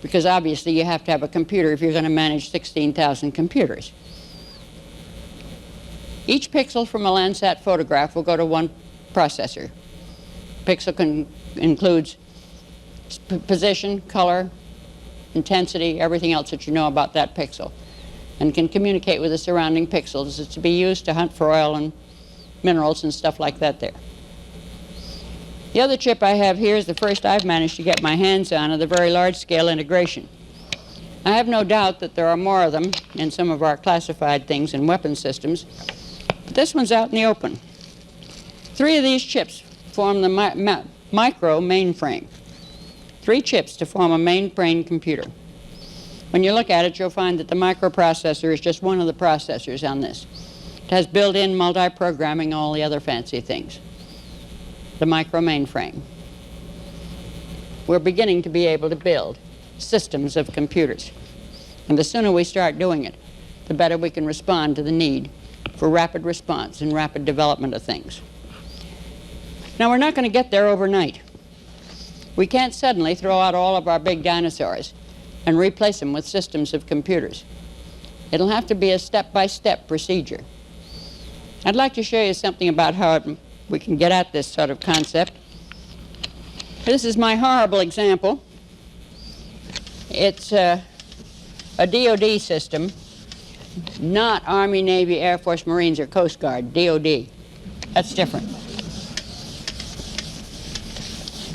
Because obviously you have to have a computer if you're going to manage 16,000 computers. Each pixel from a Landsat photograph will go to one processor. Pixel includes position, color, intensity, everything else that you know about that pixel, and can communicate with the surrounding pixels. It's to be used to hunt for oil and minerals and stuff like that there. The other chip I have here is the first I've managed to get my hands on of the very large-scale integration. I have no doubt that there are more of them in some of our classified things in weapon systems, but this one's out in the open. 3 of these chips form the micro mainframe. 3 chips to form a mainframe computer. When you look at it, you'll find that the microprocessor is just one of the processors on this. It has built-in multi-programming, all the other fancy things. The micro mainframe. We're beginning to be able to build systems of computers. And the sooner we start doing it, the better we can respond to the need for rapid response and rapid development of things. Now, we're not going to get there overnight. We can't suddenly throw out all of our big dinosaurs and replace them with systems of computers. It'll have to be a step-by-step procedure. I'd like to show you something about how we can get at this sort of concept. This is my horrible example. It's a DOD system, not Army, Navy, Air Force, Marines, or Coast Guard, DOD. That's different.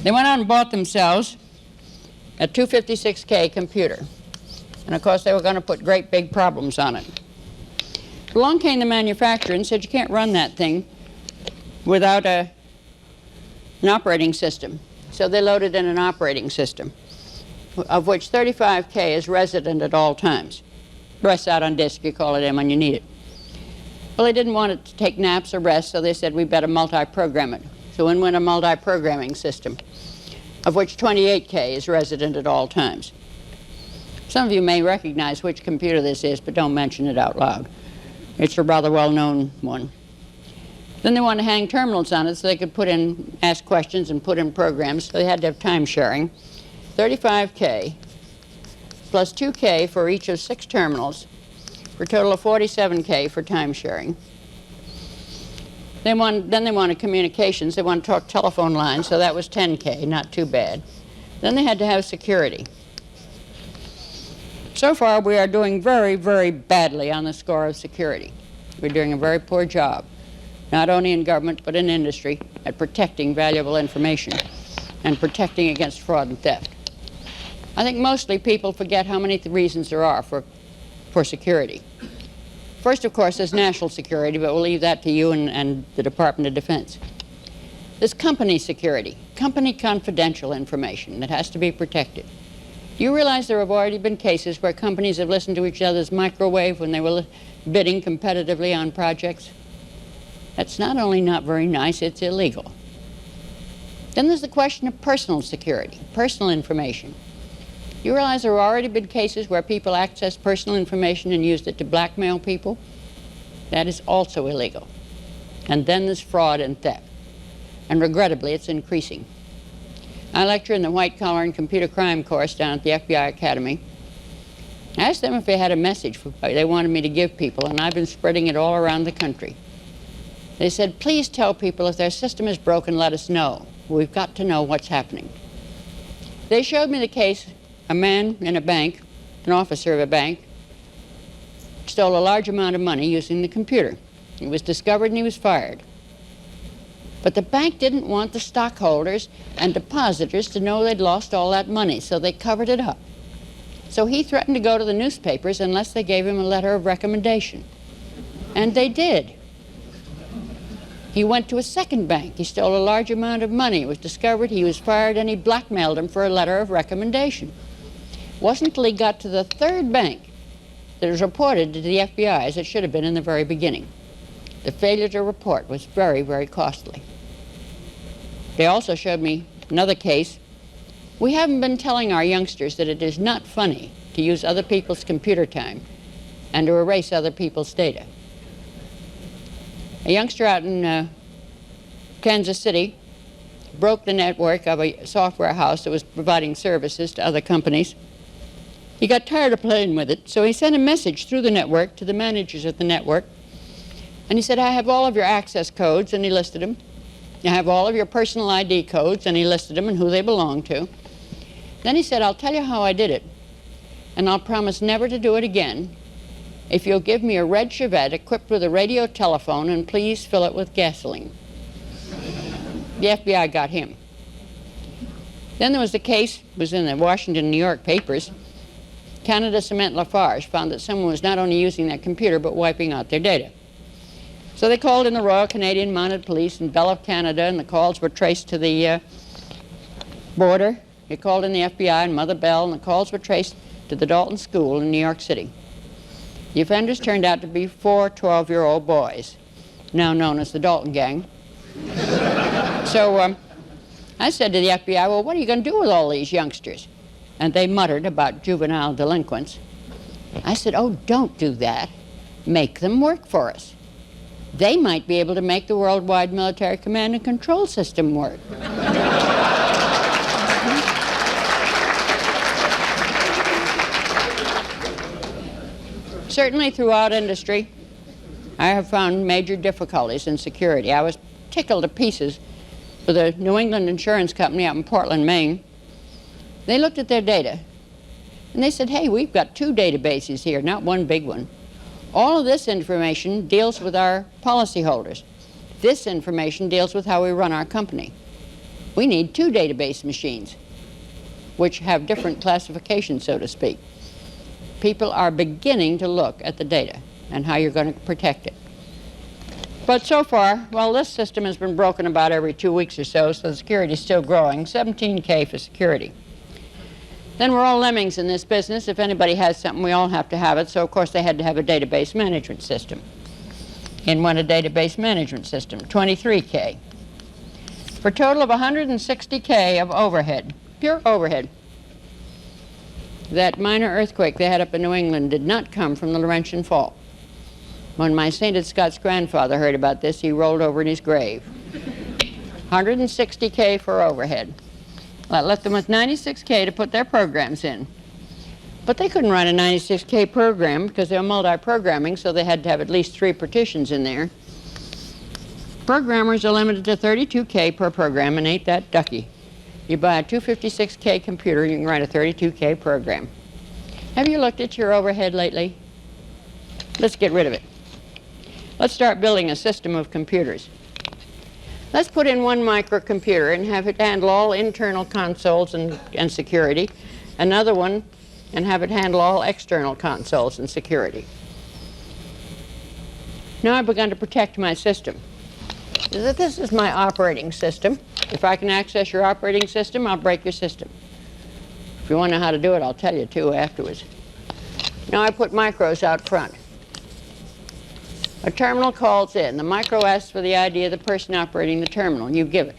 They went out and bought themselves a 256K computer. And of course, they were going to put great big problems on it. Along came the manufacturer and said, you can't run that thing without an operating system. So they loaded in an operating system, of which 35K is resident at all times. The rest out on disk, you call it in when you need it. Well, they didn't want it to take naps or rest, so they said we better multi-program it. So in went a multi-programming system, of which 28K is resident at all times. Some of you may recognize which computer this is, but don't mention it out loud. It's a rather well-known one. Then they wanted to hang terminals on it so they could ask questions and put in programs, so they had to have time sharing. 35K plus 2K for each of 6 terminals, for a total of 47K for time sharing. Then they wanted communications. They wanted to talk telephone lines, so that was 10K, not too bad. Then they had to have security. So far, we are doing very, very badly on the score of security. We're doing a very poor job, not only in government, but in industry, at protecting valuable information and protecting against fraud and theft. I think mostly people forget how many reasons there are for security. First, of course, there's national security, but we'll leave that to you and the Department of Defense. There's company security, company confidential information that has to be protected. Do you realize there have already been cases where companies have listened to each other's microwave when they were bidding competitively on projects? That's not only not very nice, it's illegal. Then there's the question of personal security, personal information. You realize there have already been cases where people accessed personal information and used it to blackmail people? That is also illegal. And then there's fraud and theft. And regrettably, it's increasing. I lecture in the white collar and computer crime course down at the FBI Academy. I asked them if they had a message they wanted me to give people, and I've been spreading it all around the country. They said, please tell people if their system is broken, let us know. We've got to know what's happening. They showed me the case. A man in a bank, an officer of a bank, stole a large amount of money using the computer. He was discovered and he was fired. But the bank didn't want the stockholders and depositors to know they'd lost all that money, so they covered it up. So he threatened to go to the newspapers unless they gave him a letter of recommendation. And they did. He went to a second bank. He stole a large amount of money. It was discovered, he was fired, and he blackmailed him for a letter of recommendation. It wasn't until he got to the third bank that it was reported to the FBI, as it should have been in the very beginning. The failure to report was very, very costly. They also showed me another case. We haven't been telling our youngsters that it is not funny to use other people's computer time and to erase other people's data. A youngster out in Kansas City broke the network of a software house that was providing services to other companies. He got tired of playing with it, so he sent a message through the network to the managers at the network. And he said, I have all of your access codes, and he listed them. I have all of your personal ID codes, and he listed them and who they belonged to. Then he said, I'll tell you how I did it, and I'll promise never to do it again if you'll give me a red Chevette equipped with a radio telephone and please fill it with gasoline. The FBI got him. Then there was the case, it was in the Washington and New York papers. Canada Cement Lafarge found that someone was not only using their computer but wiping out their data. So they called in the Royal Canadian Mounted Police and Bell of Canada, and the calls were traced to the border. You called in the FBI and Mother Bell, and the calls were traced to the Dalton School in New York City. The offenders turned out to be 4 12-year-old boys, now known as the Dalton Gang. So I said to the FBI, well, what are you going to do with all these youngsters? And they muttered about juvenile delinquents. I said, oh, don't do that. Make them work for us. They might be able to make the worldwide military command and control system work. Certainly throughout industry, I have found major difficulties in security. I was tickled to pieces with a New England insurance company out in Portland, Maine. They looked at their data, and they said, hey, we've got 2 databases here, not one big one. All of this information deals with our policyholders. This information deals with how we run our company. We need 2 database machines, which have different classifications, so to speak. People are beginning to look at the data and how you're going to protect it. But so far, well, this system has been broken about every 2 weeks or so, so the security is still growing, 17K for security. Then we're all lemmings in this business. If anybody has something, we all have to have it, so of course they had to have a database management system. In went a database management system, 23K. For a total of 160K of overhead, pure overhead. That minor earthquake they had up in New England did not come from the Laurentian Fault. When my sainted Scots grandfather heard about this, he rolled over in his grave. 160K for overhead. I left them with 96K to put their programs in. But they couldn't run a 96K program because they were multi-programming, so they had to have at least 3 partitions in there. Programmers are limited to 32K per program, and ain't that ducky. You buy a 256K computer and you can write a 32K program. Have you looked at your overhead lately? Let's get rid of it. Let's start building a system of computers. Let's put in one microcomputer and have it handle all internal consoles and security, another one and have it handle all external consoles and security. Now I've begun to protect my system. This is my operating system. If I can access your operating system, I'll break your system. If you want to know how to do it, I'll tell you too afterwards. Now I put micros out front. A terminal calls in. The micro asks for the ID of the person operating the terminal. You give it.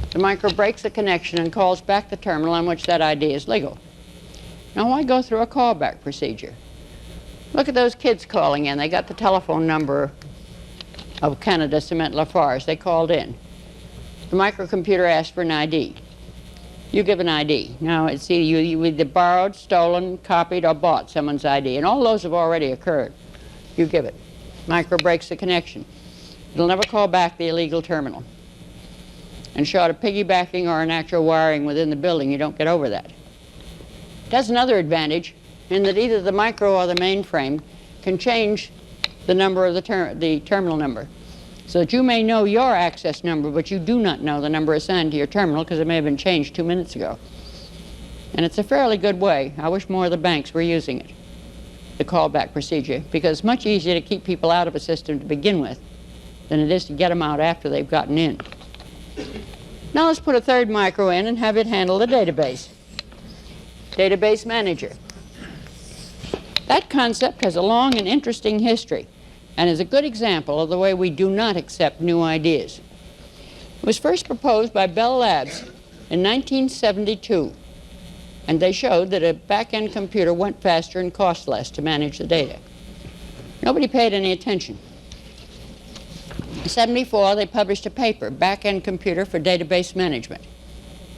The micro breaks the connection and calls back the terminal on which that ID is legal. Now why go through a callback procedure? Look at those kids calling in. They got the telephone number of Canada Cement Lafarge. They called in. The microcomputer asks for an ID. You give an ID. Now it's either you either borrowed, stolen, copied, or bought someone's ID, and all those have already occurred. You give it. Micro breaks the connection. It'll never call back the illegal terminal. And short of piggybacking or an actual wiring within the building, you don't get over that. It has another advantage in that either the micro or the mainframe can change the number of the terminal number, so that you may know your access number, but you do not know the number assigned to your terminal because it may have been changed 2 minutes ago. And it's a fairly good way. I wish more of the banks were using it, the callback procedure, because it's much easier to keep people out of a system to begin with than it is to get them out after they've gotten in. Now let's put a third micro in and have it handle the database. Database manager. That concept has a long and interesting history and is a good example of the way we do not accept new ideas. It was first proposed by Bell Labs in 1972, and they showed that a back-end computer went faster and cost less to manage the data. Nobody paid any attention. In 1974, they published a paper, Back-End Computer for Database Management.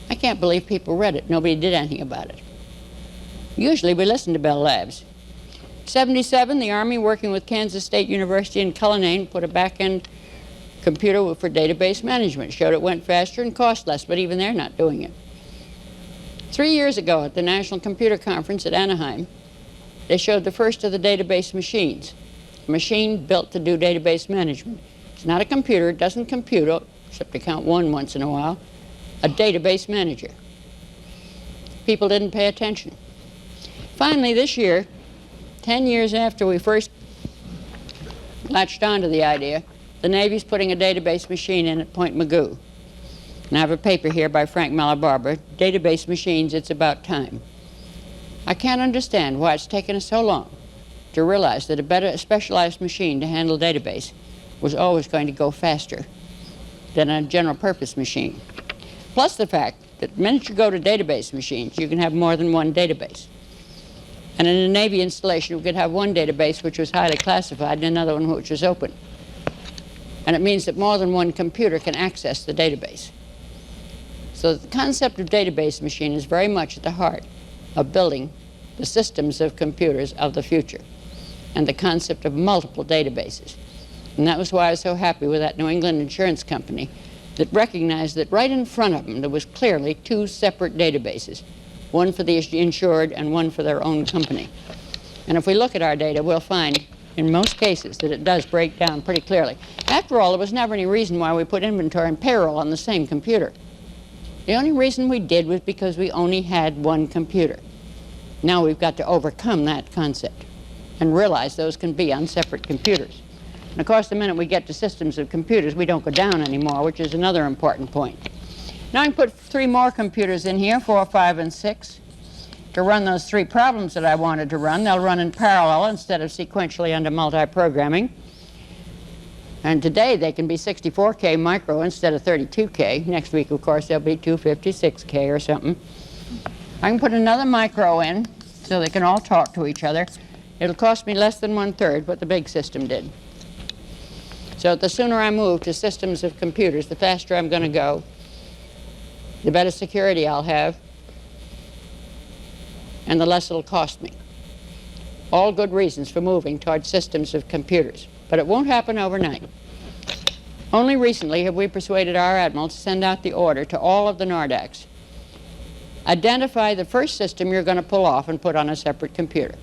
I can't believe people read it. Nobody did anything about it. Usually we listen to Bell Labs. 1977, the Army, working with Kansas State University in Cullinane, put a back-end computer for database management. Showed it went faster and cost less, but even they're not doing it. 3 years ago at the National Computer Conference at Anaheim, they showed the first of the database machines. A machine built to do database management. It's not a computer, it doesn't compute, except to count one once in a while. A database manager. People didn't pay attention. Finally, this year, 10 years after we first latched onto the idea, the Navy's putting a database machine in at Point Mugu. And I have a paper here by Frank Malabarba, Database Machines, It's About Time. I can't understand why it's taken us so long to realize that a better specialized machine to handle database was always going to go faster than a general purpose machine. Plus the fact that the minute you go to database machines, you can have more than one database. And in a Navy installation, we could have one database which was highly classified and another one which was open. And it means that more than one computer can access the database. So the concept of database machine is very much at the heart of building the systems of computers of the future and the concept of multiple databases. And that was why I was so happy with that New England insurance company that recognized that right in front of them there was clearly two separate databases, one for the insured and one for their own company. And if we look at our data, we'll find in most cases that it does break down pretty clearly. After all, there was never any reason why we put inventory and payroll on the same computer. The only reason we did was because we only had one computer. Now we've got to overcome that concept and realize those can be on separate computers. And of course, the minute we get to systems of computers, we don't go down anymore, which is another important point. Now I can put 3 more computers in here, 4, 5, and 6, to run those 3 problems that I wanted to run. They'll run in parallel instead of sequentially under multi-programming. And today they can be 64K micro instead of 32K. Next week, of course, they'll be 256K or something. I can put another micro in so they can all talk to each other. It'll cost me less than 1/3 what the big system did. So the sooner I move to systems of computers, the faster I'm going to go, the better security I'll have, and the less it'll cost me. All good reasons for moving toward systems of computers. But it won't happen overnight. Only recently have we persuaded our admiral to send out the order to all of the NORDACs. Identify the first system you're going to pull off and put on a separate computer.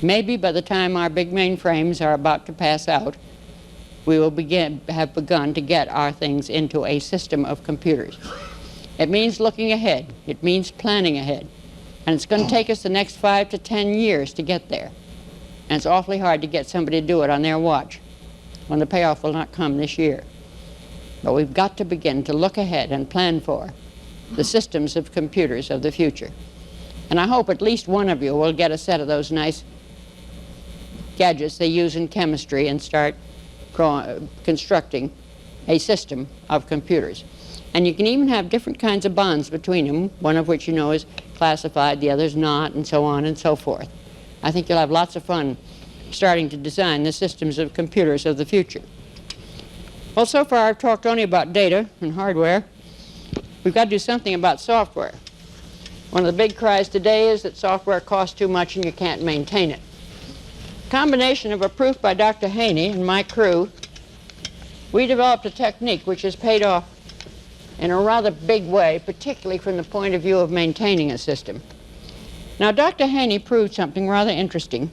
Maybe by the time our big mainframes are about to pass out, we will have begun to get our things into a system of computers. It means looking ahead. It means planning ahead. And it's going to take us the next 5 to 10 years to get there. And it's awfully hard to get somebody to do it on their watch when the payoff will not come this year. But we've got to begin to look ahead and plan for the systems of computers of the future. And I hope at least one of you will get a set of those nice gadgets they use in chemistry and start constructing a system of computers. And you can even have different kinds of bonds between them, one of which you know is classified, the other's not, and so on and so forth. I think you'll have lots of fun starting to design the systems of computers of the future. Well, so far I've talked only about data and hardware. We've got to do something about software. One of the big cries today is that software costs too much and you can't maintain it. Combination of a proof by Dr. Haney and my crew, we developed a technique which has paid off in a rather big way, particularly from the point of view of maintaining a system. Now, Dr. Haney proved something rather interesting.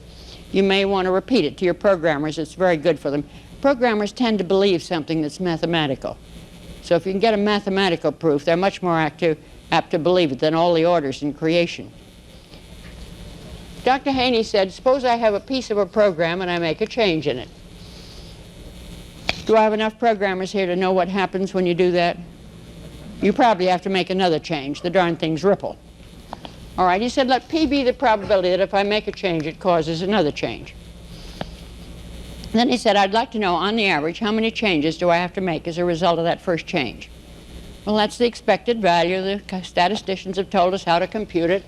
You may want to repeat it to your programmers. It's very good for them. Programmers tend to believe something that's mathematical. So if you can get a mathematical proof, they're much more apt to believe it than all the orders in creation. Dr. Haney said, suppose I have a piece of a program and I make a change in it. Do I have enough programmers here to know what happens when you do that? You probably have to make another change. The darn things ripple. All right, he said, let P be the probability that if I make a change, it causes another change. Then he said, I'd like to know, on the average, how many changes do I have to make as a result of that first change? Well, that's the expected value. The statisticians have told us how to compute it.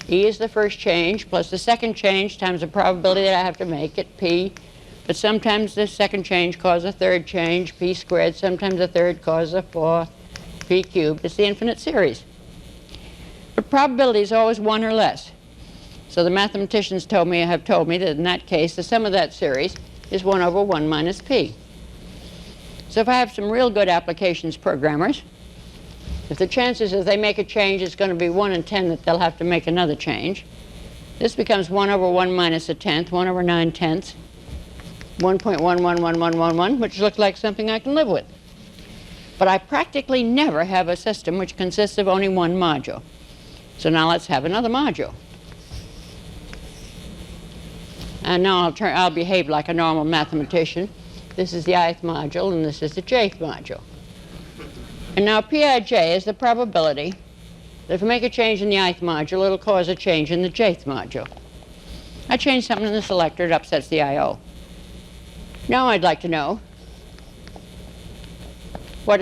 E is the first change, plus the second change times the probability that I have to make it, P. But sometimes the second change causes a third change, P squared. Sometimes a third causes a fourth, P cubed. It's the infinite series. But probability is always 1 or less. So the mathematicians have told me that in that case, the sum of that series is 1 over 1 minus P. So if I have some real good applications programmers, if the chances if they make a change is going to be 1 in 10 that they'll have to make another change, this becomes 1 over 1 minus a tenth, 1 over 9 tenths, 1.111111, which looks like something I can live with. But I practically never have a system which consists of only one module. So now let's have another module. And now I'll behave like a normal mathematician. This is the ith module, and this is the jth module. And now Pij is the probability that if we make a change in the ith module, it'll cause a change in the jth module. I change something in the selector, it upsets the I.O. Now I'd like to know how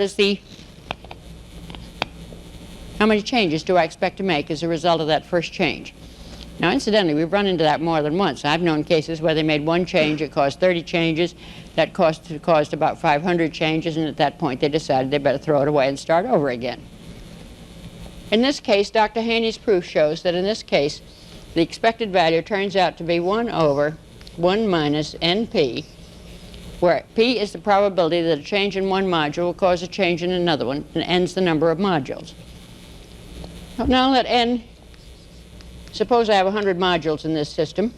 many changes do I expect to make as a result of that first change. Now incidentally, we've run into that more than once. I've known cases where they made one change, it caused 30 changes, that caused about 500 changes, and at that point they decided they better throw it away and start over again. In this case, Dr. Haney's proof shows that in this case, the expected value turns out to be 1 over 1 minus NP, where P is the probability that a change in one module will cause a change in another one, and N's the number of modules. Now let N, suppose I have 100 modules in this system.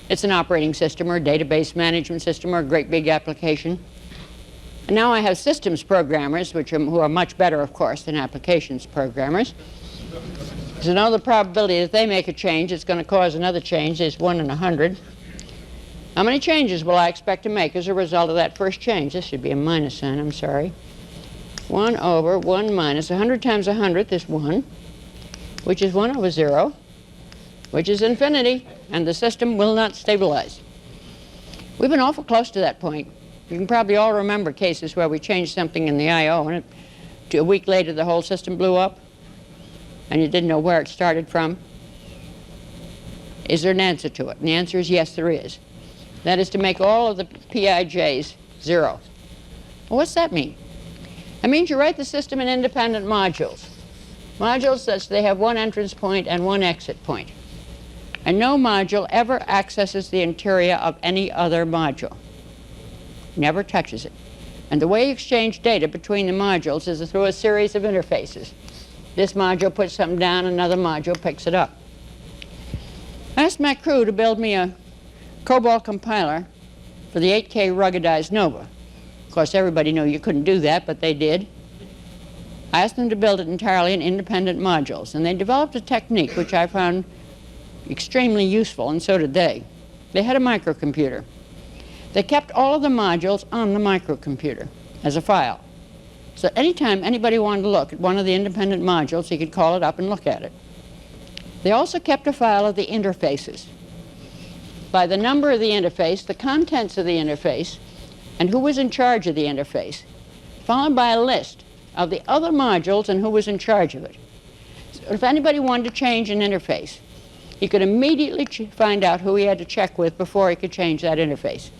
It's an operating system or a database management system or a great big application. And now I have systems programmers, who are much better, of course, than applications programmers. So now the probability that they make a change that's going to cause another change is 1 in 100. How many changes will I expect to make as a result of that first change? This should be a minus sign, I'm sorry. 1 over 1 minus 100 times 100th is 1, which is 1 over 0, which is infinity, and the system will not stabilize. We've been awful close to that point. You can probably all remember cases where we changed something in the I.O. and a week later the whole system blew up and you didn't know where it started from. Is there an answer to it? And the answer is yes, there is. That is to make all of the Pij's 0. Well, what's that mean? It means you write the system in independent modules. Modules such they have one entrance point and one exit point. And no module ever accesses the interior of any other module. Never touches it. And the way you exchange data between the modules is through a series of interfaces. This module puts something down, another module picks it up. I asked my crew to build me a COBOL compiler for the 8K ruggedized Nova. Of course, everybody knew you couldn't do that, but they did. I asked them to build it entirely in independent modules, and they developed a technique which I found extremely useful, and so did they. They had a microcomputer. They kept all of the modules on the microcomputer as a file. So anytime anybody wanted to look at one of the independent modules, he could call it up and look at it. They also kept a file of the interfaces. By the number of the interface, the contents of the interface, and who was in charge of the interface, followed by a list of the other modules and who was in charge of it. So if anybody wanted to change an interface, he could immediately find out who he had to check with before he could change that interface.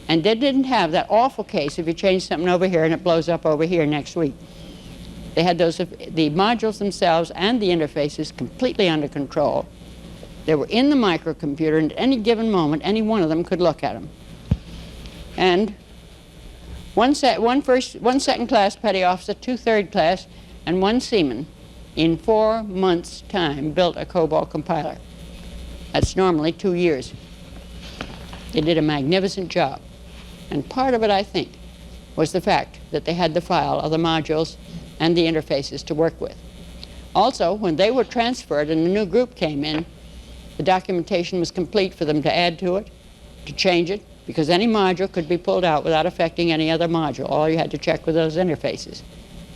And they didn't have that awful case if you change something over here and it blows up over here next week. They had the modules themselves and the interfaces completely under control. They were in the microcomputer, and at any given moment, any one of them could look at them. And one second class petty officer, 2 third class, and 1 seaman in 4 months' time built a COBOL compiler. That's normally 2 years. They did a magnificent job. And part of it, I think, was the fact that they had the file of the modules and the interfaces to work with. Also, when they were transferred and a new group came in, the documentation was complete for them to add to it, to change it, because any module could be pulled out without affecting any other module. All you had to check were those interfaces.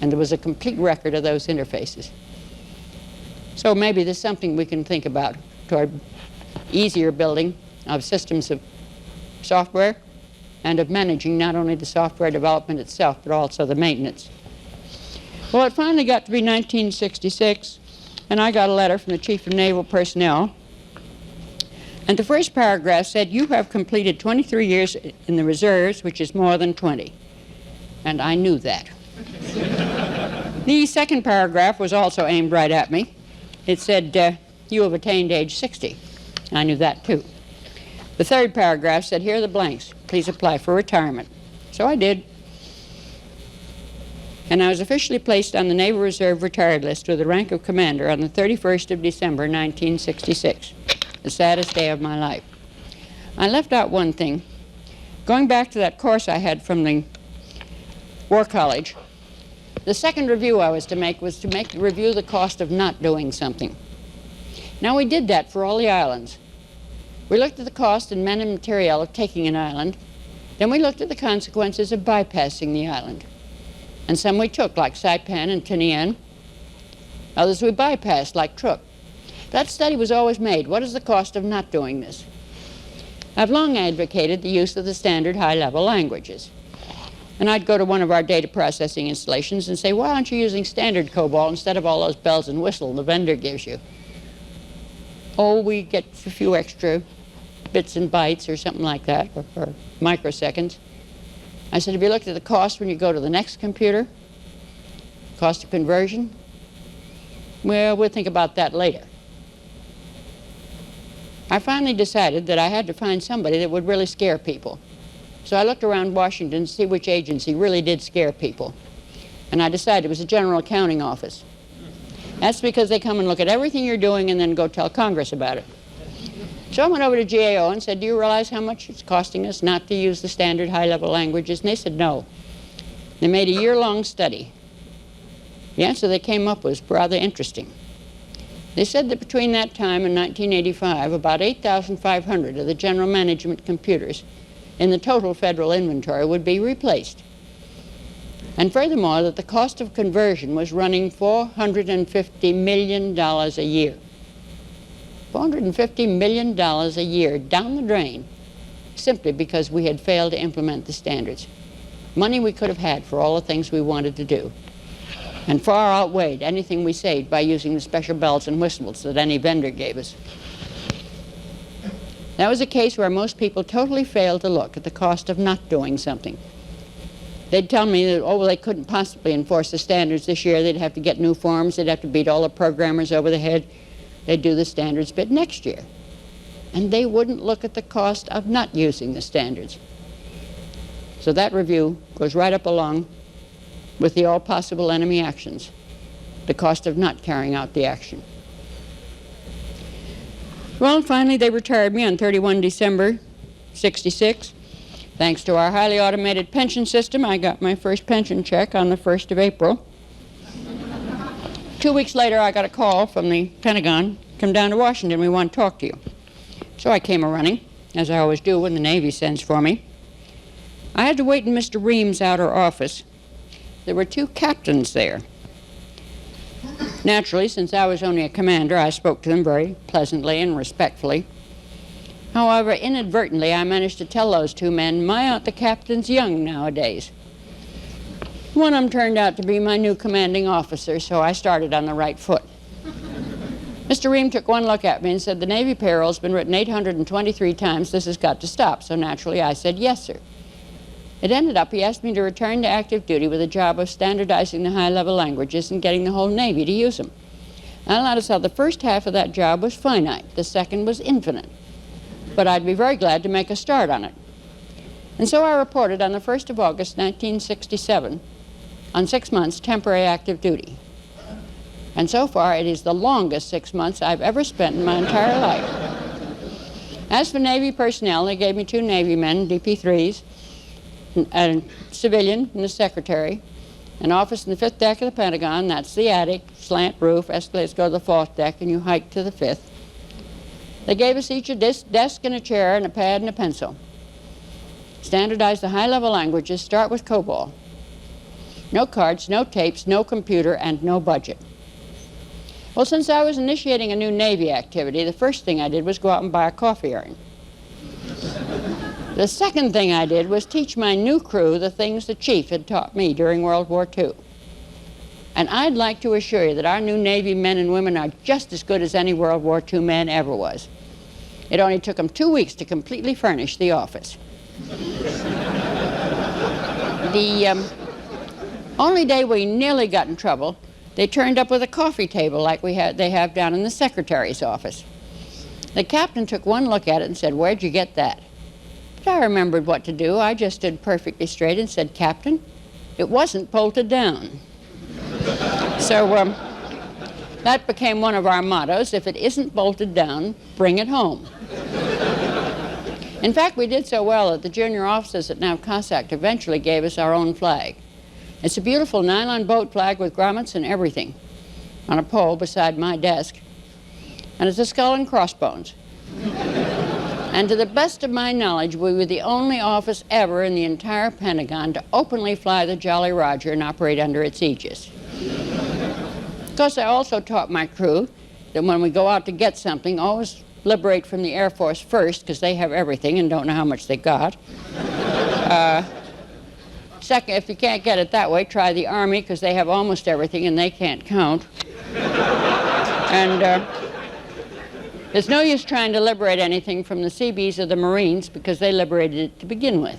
And there was a complete record of those interfaces. So maybe there's something we can think about toward easier building of systems of software and of managing not only the software development itself, but also the maintenance. Well, it finally got to be 1966, and I got a letter from the Chief of Naval Personnel. And the first paragraph said, "You have completed 23 years in the reserves, which is more than 20. And I knew that. The second paragraph was also aimed right at me. It said, "You have attained age 60. I knew that, too. The third paragraph said, "Here are the blanks. Please apply for retirement." So I did. And I was officially placed on the Naval Reserve retired list with the rank of commander on the 31st of December, 1966. The saddest day of my life. I left out one thing. Going back to that course I had from the War College, the second review I was to make review the cost of not doing something. Now we did that for all the islands. We looked at the cost in men and material of taking an island. Then we looked at the consequences of bypassing the island. and some we took, like Saipan and Tinian. Others we bypassed, like Truk. That study was always made. What is the cost of not doing this? I've long advocated the use of the standard high-level languages. And I'd go to one of our data processing installations and say, why aren't you using standard COBOL instead of all those bells and whistles the vendor gives you? Oh, we get a few extra bits and bytes or something like that, or microseconds. I said, have you looked at the cost when you go to the next computer? Cost of conversion? Well, we'll think about that later. I finally decided that I had to find somebody that would really scare people. So I looked around Washington to see which agency really did scare people. And I decided it was the General Accounting Office. That's because they come and look at everything you're doing and then go tell Congress about it. So I went over to GAO and said, do you realize how much it's costing us not to use the standard high-level languages? And they said no. They made a year-long study. The answer they came up with was rather interesting. They said that between that time and 1985, about 8,500 of the general management computers in the total federal inventory would be replaced. And furthermore, that the cost of conversion was running $450 million a year. $450 million a year down the drain simply because we had failed to implement the standards. Money we could have had for all the things we wanted to do, and far outweighed anything we saved by using the special bells and whistles that any vendor gave us. That was a case where most people totally failed to look at the cost of not doing something. They'd tell me that, oh, well, they couldn't possibly enforce the standards this year. They'd have to get new forms. They'd have to beat all the programmers over the head. They'd do the standards bit next year. And they wouldn't look at the cost of not using the standards. So that review goes right up along with the all possible enemy actions, the cost of not carrying out the action. Well, finally they retired me on 31 December 66. Thanks to our highly automated pension system, I got my first pension check on the 1st of April. 2 weeks later, I got a call from the Pentagon, come down to Washington, we want to talk to you. So I came a-running, as I always do when the Navy sends for me. I had to wait in Mr. Ream's outer office. There were 2 captains there. Naturally, since I was only a commander, I spoke to them very pleasantly and respectfully. However, inadvertently, I managed to tell those 2 men, my, aren't the captains young nowadays? One of them turned out to be my new commanding officer, so I started on the right foot. Mr. Ream took one look at me and said, the Navy payroll's been written 823 times, this has got to stop. So naturally I said, yes, sir. It ended up he asked me to return to active duty with a job of standardizing the high-level languages and getting the whole Navy to use them. I noticed how the first half of that job was finite, the second was infinite. But I'd be very glad to make a start on it. And so I reported on the 1st of August, 1967, on 6 months temporary active duty. And so far, it is the longest 6 months I've ever spent in my entire life. As for Navy personnel, they gave me 2 Navy men, DP3s, a civilian and a secretary, an office in the 5th deck of the Pentagon, that's the attic, slant roof, escalators go to the 4th deck, and you hike to the 5th. They gave us each a desk and a chair and a pad and a pencil. Standardize the high-level languages, start with COBOL. No cards, no tapes, no computer, and no budget. Well, since I was initiating a new Navy activity, the first thing I did was go out and buy a coffee urn. The second thing I did was teach my new crew the things the Chief had taught me during World War II. And I'd like to assure you that our new Navy men and women are just as good as any World War II man ever was. It only took them 2 weeks to completely furnish the office. The only day we nearly got in trouble, they turned up with a coffee table like they have down in the secretary's office. The captain took one look at it and said, "Where'd you get that?" But I remembered what to do. I just stood perfectly straight and said, "Captain, it wasn't bolted down." So that became one of our mottos: if it isn't bolted down, bring it home. In fact, we did so well that the junior officers at NAVCOSAC eventually gave us our own flag. It's a beautiful nylon boat flag with grommets and everything on a pole beside my desk. And it's a skull and crossbones. And to the best of my knowledge, we were the only office ever in the entire Pentagon to openly fly the Jolly Roger and operate under its aegis. Of course, I also taught my crew that when we go out to get something, always liberate from the Air Force first, because they have everything and don't know how much they got. Second, if you can't get it that way, try the Army, because they have almost everything and they can't count. And there's no use trying to liberate anything from the Seabees or the Marines, because they liberated it to begin with.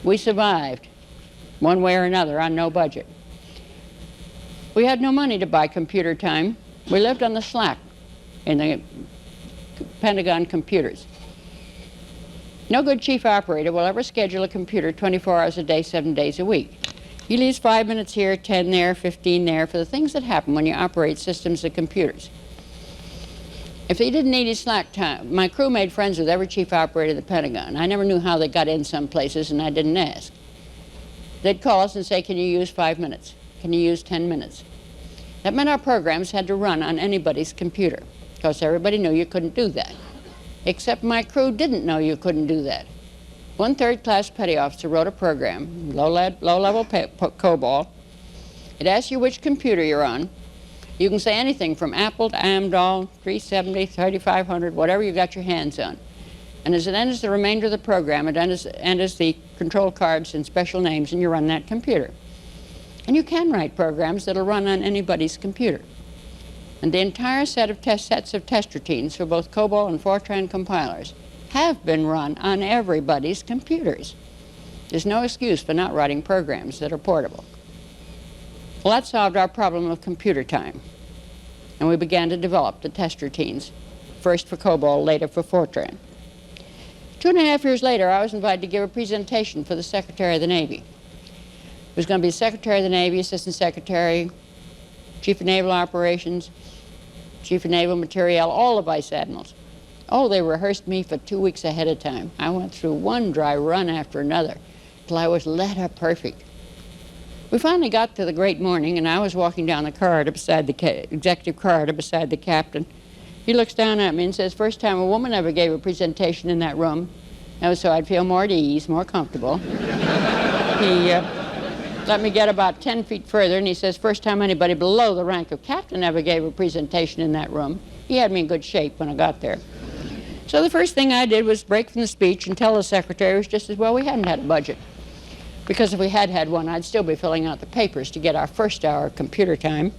We survived, one way or another, on no budget. We had no money to buy computer time. We lived on the slack in the Pentagon computers. No good chief operator will ever schedule a computer 24 hours a day, 7 days a week. He leaves 5 minutes here, 10 there, 15 there, for the things that happen when you operate systems of computers. If he didn't need his slack time, my crew made friends with every chief operator of the Pentagon. I never knew how they got in some places, and I didn't ask. They'd call us and say, can you use 5 minutes? Can you use 10 minutes? That meant our programs had to run on anybody's computer. Of course, everybody knew you couldn't do that. Except my crew didn't know you couldn't do that. One third-class petty officer wrote a program, low-level COBOL. It asks you which computer you're on. You can say anything from Apple to Amdahl, 370, 3500, whatever you got your hands on. And as it enters the remainder of the program, it enters the control cards and special names, and you run that computer. And you can write programs that'll run on anybody's computer. And the entire sets of test routines for both COBOL and Fortran compilers have been run on everybody's computers. There's no excuse for not writing programs that are portable. Well, that solved our problem of computer time. And we began to develop the test routines, first for COBOL, later for Fortran. 2.5 years later, I was invited to give a presentation for the Secretary of the Navy. It was going to be Secretary of the Navy, Assistant Secretary, Chief of Naval Operations, Chief of Naval Materiel, all the Vice Admirals. Oh, they rehearsed me for 2 weeks ahead of time. I went through one dry run after another till I was letter perfect. We finally got to the great morning, and I was walking down the corridor beside the executive corridor beside the captain. He looks down at me and says, first time a woman ever gave a presentation in that room. That was so I'd feel more at ease, more comfortable. He let me get about 10 feet further, and he says, first time anybody below the rank of captain ever gave a presentation in that room. He had me in good shape when I got there. So the first thing I did was break from the speech and tell the secretary it was just as well we hadn't had a budget. Because if we had had one, I'd still be filling out the papers to get our first hour of computer time.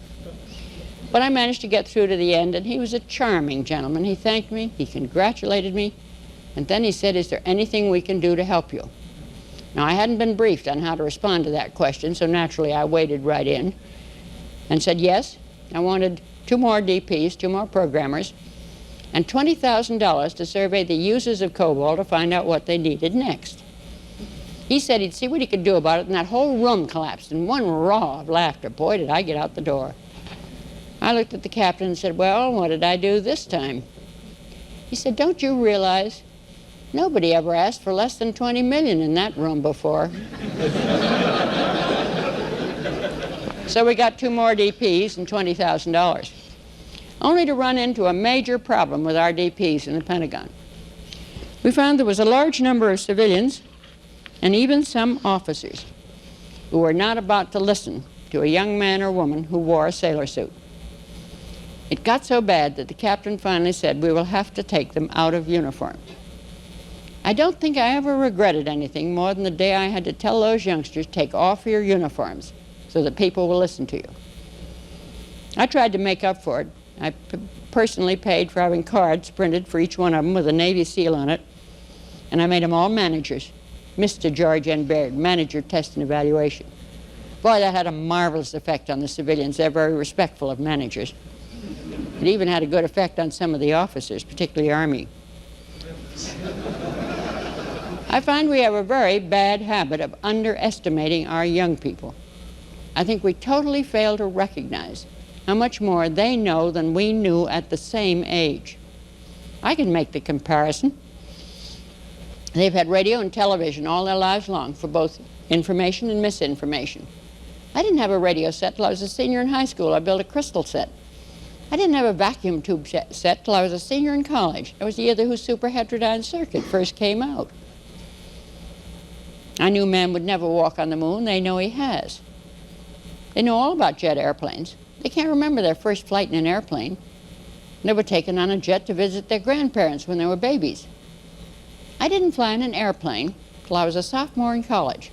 But I managed to get through to the end, and he was a charming gentleman. He thanked me, he congratulated me, and then he said, is there anything we can do to help you? Now, I hadn't been briefed on how to respond to that question, so naturally I waded right in and said, yes, I wanted 2 more DPs, 2 more programmers, and $20,000 to survey the users of COBOL to find out what they needed next. He said he'd see what he could do about it, and that whole room collapsed in one roar of laughter. Boy, did I get out the door. I looked at the captain and said, well, what did I do this time? He said, don't you realize nobody ever asked for less than $20 million in that room before? So we got 2 more DPs and $20,000, only to run into a major problem with our DPs in the Pentagon. We found there was a large number of civilians and even some officers who were not about to listen to a young man or woman who wore a sailor suit. It got so bad that the captain finally said, we will have to take them out of uniform. I don't think I ever regretted anything more than the day I had to tell those youngsters, take off your uniforms so that people will listen to you. I tried to make up for it. I personally paid for having cards printed for each one of them with a Navy seal on it, and I made them all managers. Mr. George N. Baird, Manager, Test and Evaluation. Boy, that had a marvelous effect on the civilians. They're very respectful of managers. It even had a good effect on some of the officers, particularly Army. I find we have a very bad habit of underestimating our young people. I think we totally fail to recognize how much more they know than we knew at the same age. I can make the comparison. They've had radio and television all their lives long for both information and misinformation. I didn't have a radio set till I was a senior in high school. I built a crystal set. I didn't have a vacuum tube set till I was a senior in college. It was the year the super heterodyne circuit first came out. I knew man would never walk on the moon. They know he has. They know all about jet airplanes. They can't remember their first flight in an airplane. They were taken on a jet to visit their grandparents when they were babies. I didn't fly in an airplane till I was a sophomore in college.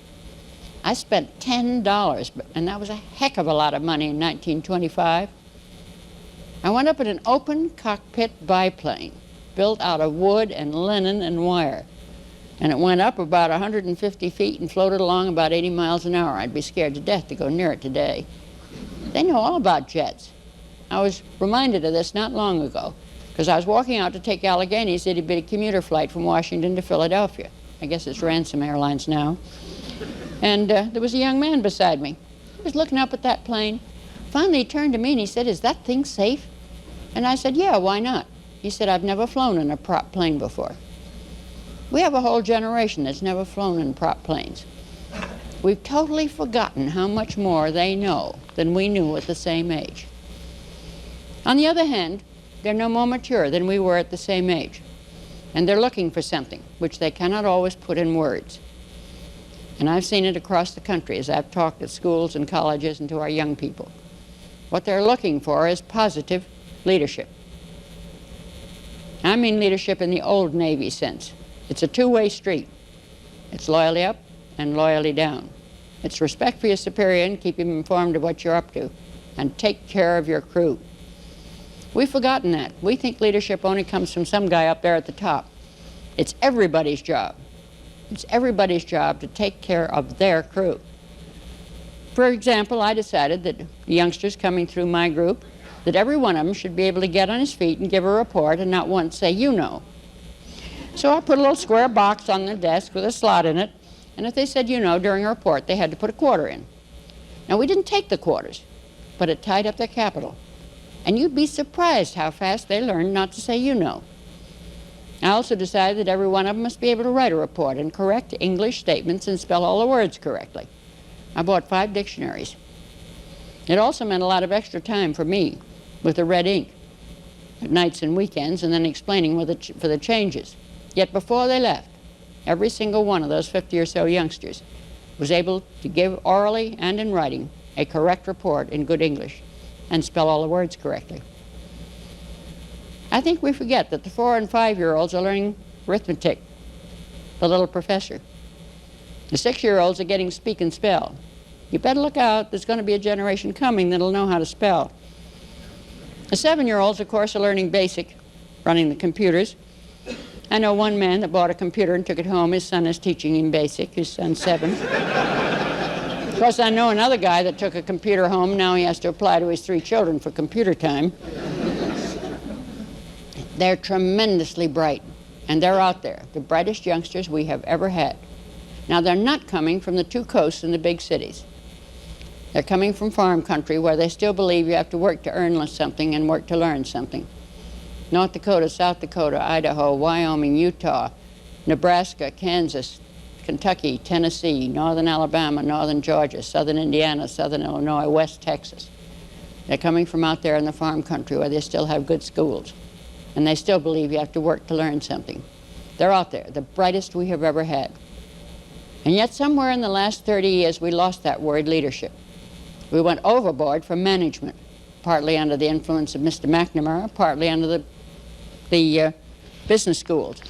I spent $10, and that was a heck of a lot of money in 1925. I went up in an open cockpit biplane built out of wood and linen and wire. And it went up about 150 feet and floated along about 80 miles an hour. I'd be scared to death to go near it today. They know all about jets. I was reminded of this not long ago, because I was walking out to take Allegheny's itty-bitty commuter flight from Washington to Philadelphia. I guess it's Ransom Airlines now. And there was a young man beside me. He was looking up at that plane. Finally, he turned to me and he said, "Is that thing safe?" And I said, "Yeah, why not?" He said, "I've never flown in a prop plane before." We have a whole generation that's never flown in prop planes. We've totally forgotten how much more they know than we knew at the same age. On the other hand, they're no more mature than we were at the same age. And they're looking for something which they cannot always put in words. And I've seen it across the country as I've talked at schools and colleges and to our young people. What they're looking for is positive leadership. I mean leadership in the old Navy sense. It's a two-way street. It's loyally up and loyally down. It's respect for your superior and keep him informed of what you're up to, and take care of your crew. We've forgotten that. We think leadership only comes from some guy up there at the top. It's everybody's job. It's everybody's job to take care of their crew. For example, I decided that the youngsters coming through my group, that every one of them should be able to get on his feet and give a report and not once say, "You know." So I put a little square box on the desk with a slot in it, and if they said "you know" during a report, they had to put a quarter in. Now, we didn't take the quarters, but it tied up their capital. And you'd be surprised how fast they learned not to say "you know." I also decided that every one of them must be able to write a report and correct English statements and spell all the words correctly. I bought 5 dictionaries. It also meant a lot of extra time for me with the red ink at nights and weekends, and then explaining for the changes. Yet before they left, every single one of those 50 or so youngsters was able to give orally and in writing a correct report in good English and spell all the words correctly. I think we forget that the 4- and 5-year-olds are learning arithmetic, the little professor. The 6-year-olds are getting speak and spell. You better look out, there's going to be a generation coming that'll know how to spell. The 7-year-olds, of course, are learning basic, running the computers. I know one man that bought a computer and took it home. His son is teaching him basic. His son's 7. Of course, I know another guy that took a computer home. Now he has to apply to his 3 children for computer time. They're tremendously bright, and they're out there, the brightest youngsters we have ever had. Now, they're not coming from the 2 coasts and the big cities. They're coming from farm country where they still believe you have to work to earn something and work to learn something. North Dakota, South Dakota, Idaho, Wyoming, Utah, Nebraska, Kansas, Kentucky, Tennessee, northern Alabama, northern Georgia, southern Indiana, southern Illinois, West Texas. They're coming from out there in the farm country where they still have good schools, and they still believe you have to work to learn something. They're out there, the brightest we have ever had. And yet somewhere in the last 30 years we lost that word leadership. We went overboard for management, partly under the influence of Mr. McNamara, partly under the business schools.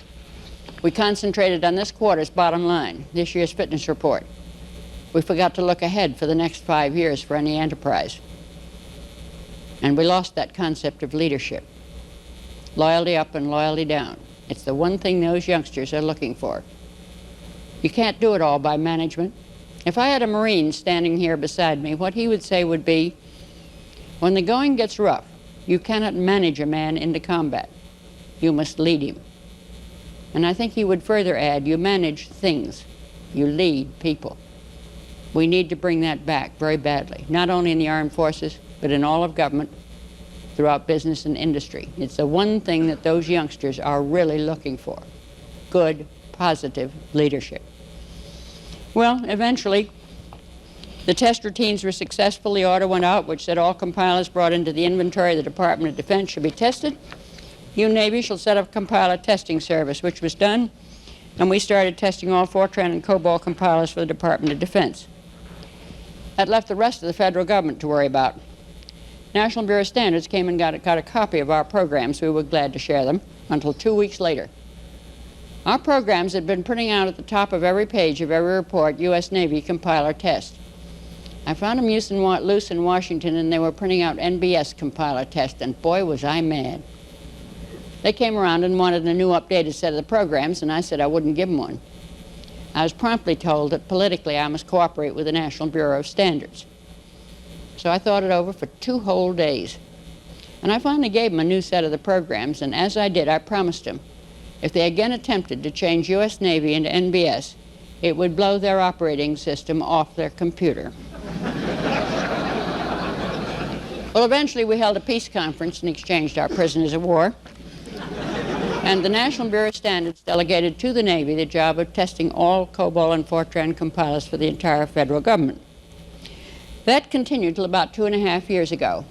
We concentrated on this quarter's bottom line, this year's fitness report. We forgot to look ahead for the next 5 years for any enterprise. And we lost that concept of leadership. Loyalty up and loyalty down. It's the one thing those youngsters are looking for. You can't do it all by management. If I had a Marine standing here beside me, what he would say would be, when the going gets rough, you cannot manage a man into combat. You must lead him. And I think he would further add, you manage things, you lead people. We need to bring that back very badly, not only in the armed forces, but in all of government, throughout business and industry. It's the one thing that those youngsters are really looking for, good, positive leadership. Well, eventually, The test routines were successful. The order went out which said all compilers brought into the inventory of the Department of Defense should be tested. You Navy shall set up a compiler testing service, which was done, and we started testing all Fortran and COBOL compilers for the Department of Defense. That left the rest of the federal government to worry about. National Bureau of Standards came and got a copy of our programs. We were glad to share them until 2 weeks later. Our programs had been printing out at the top of every page of every report, U.S. Navy compiler test. I found them loose in Washington, and they were printing out NBS compiler test, and boy, was I mad. They came around and wanted a new updated set of the programs, and I said I wouldn't give them one. I was promptly told that politically I must cooperate with the National Bureau of Standards. So I thought it over for 2 whole days. And I finally gave them a new set of the programs, and as I did, I promised them, if they again attempted to change U.S. Navy into NBS, it would blow their operating system off their computer. Well, eventually we held a peace conference and exchanged our prisoners of war. And the National Bureau of Standards delegated to the Navy the job of testing all COBOL and Fortran compilers for the entire federal government. That continued till about 2.5 years ago.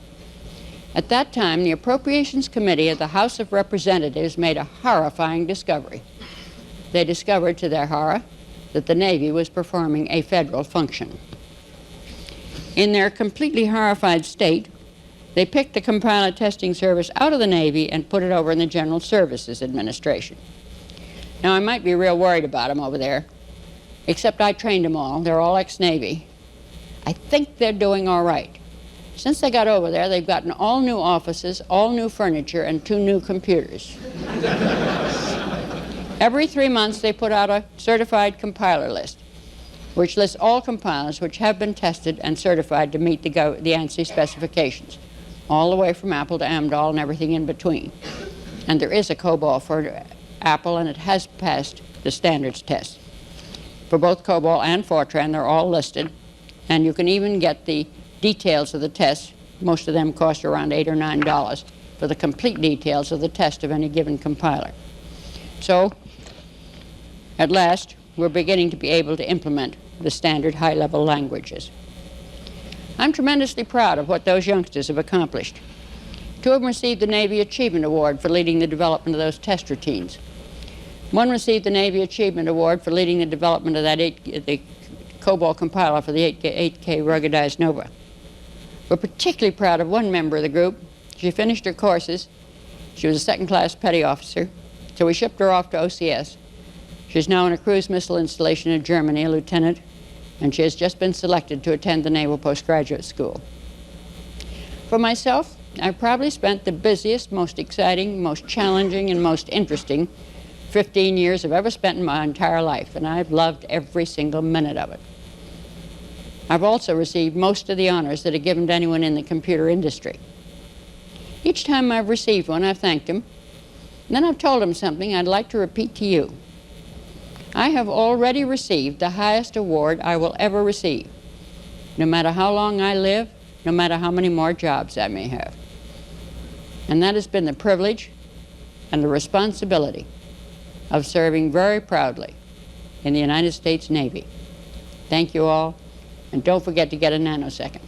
At that time, the Appropriations Committee of the House of Representatives made a horrifying discovery. They discovered, to their horror, that the Navy was performing a federal function. In their completely horrified state, they picked the compiler testing service out of the Navy and put it over in the General Services Administration. Now, I might be real worried about them over there, except I trained them all. They're all ex-Navy. I think they're doing all right. Since they got over there, they've gotten all new offices, all new furniture, and 2 new computers. Every 3 months, they put out a certified compiler list, which lists all compilers which have been tested and certified to meet the ANSI specifications, all the way from Apple to Amdahl and everything in between. And there is a COBOL for Apple, and it has passed the standards test. For both COBOL and Fortran, they're all listed, and you can even get the details of the tests. Most of them cost around $8 or $9 for the complete details of the test of any given compiler. So, at last, we're beginning to be able to implement the standard high-level languages. I'm tremendously proud of what those youngsters have accomplished. 2 of them received the Navy Achievement Award for leading the development of those test routines. One received the Navy Achievement Award for leading the development of the COBOL compiler for the 8K ruggedized Nova. We're particularly proud of one member of the group. She finished her courses. She was a second-class petty officer, so we shipped her off to OCS. She's now in a cruise missile installation in Germany, a lieutenant, and she has just been selected to attend the Naval Postgraduate School. For myself, I've probably spent the busiest, most exciting, most challenging, and most interesting 15 years I've ever spent in my entire life, and I've loved every single minute of it. I've also received most of the honors that are given to anyone in the computer industry. Each time I've received one, I've thanked them, and then I've told them something I'd like to repeat to you. I have already received the highest award I will ever receive, no matter how long I live, no matter how many more jobs I may have. And that has been the privilege and the responsibility of serving very proudly in the United States Navy. Thank you all, and don't forget to get a nanosecond.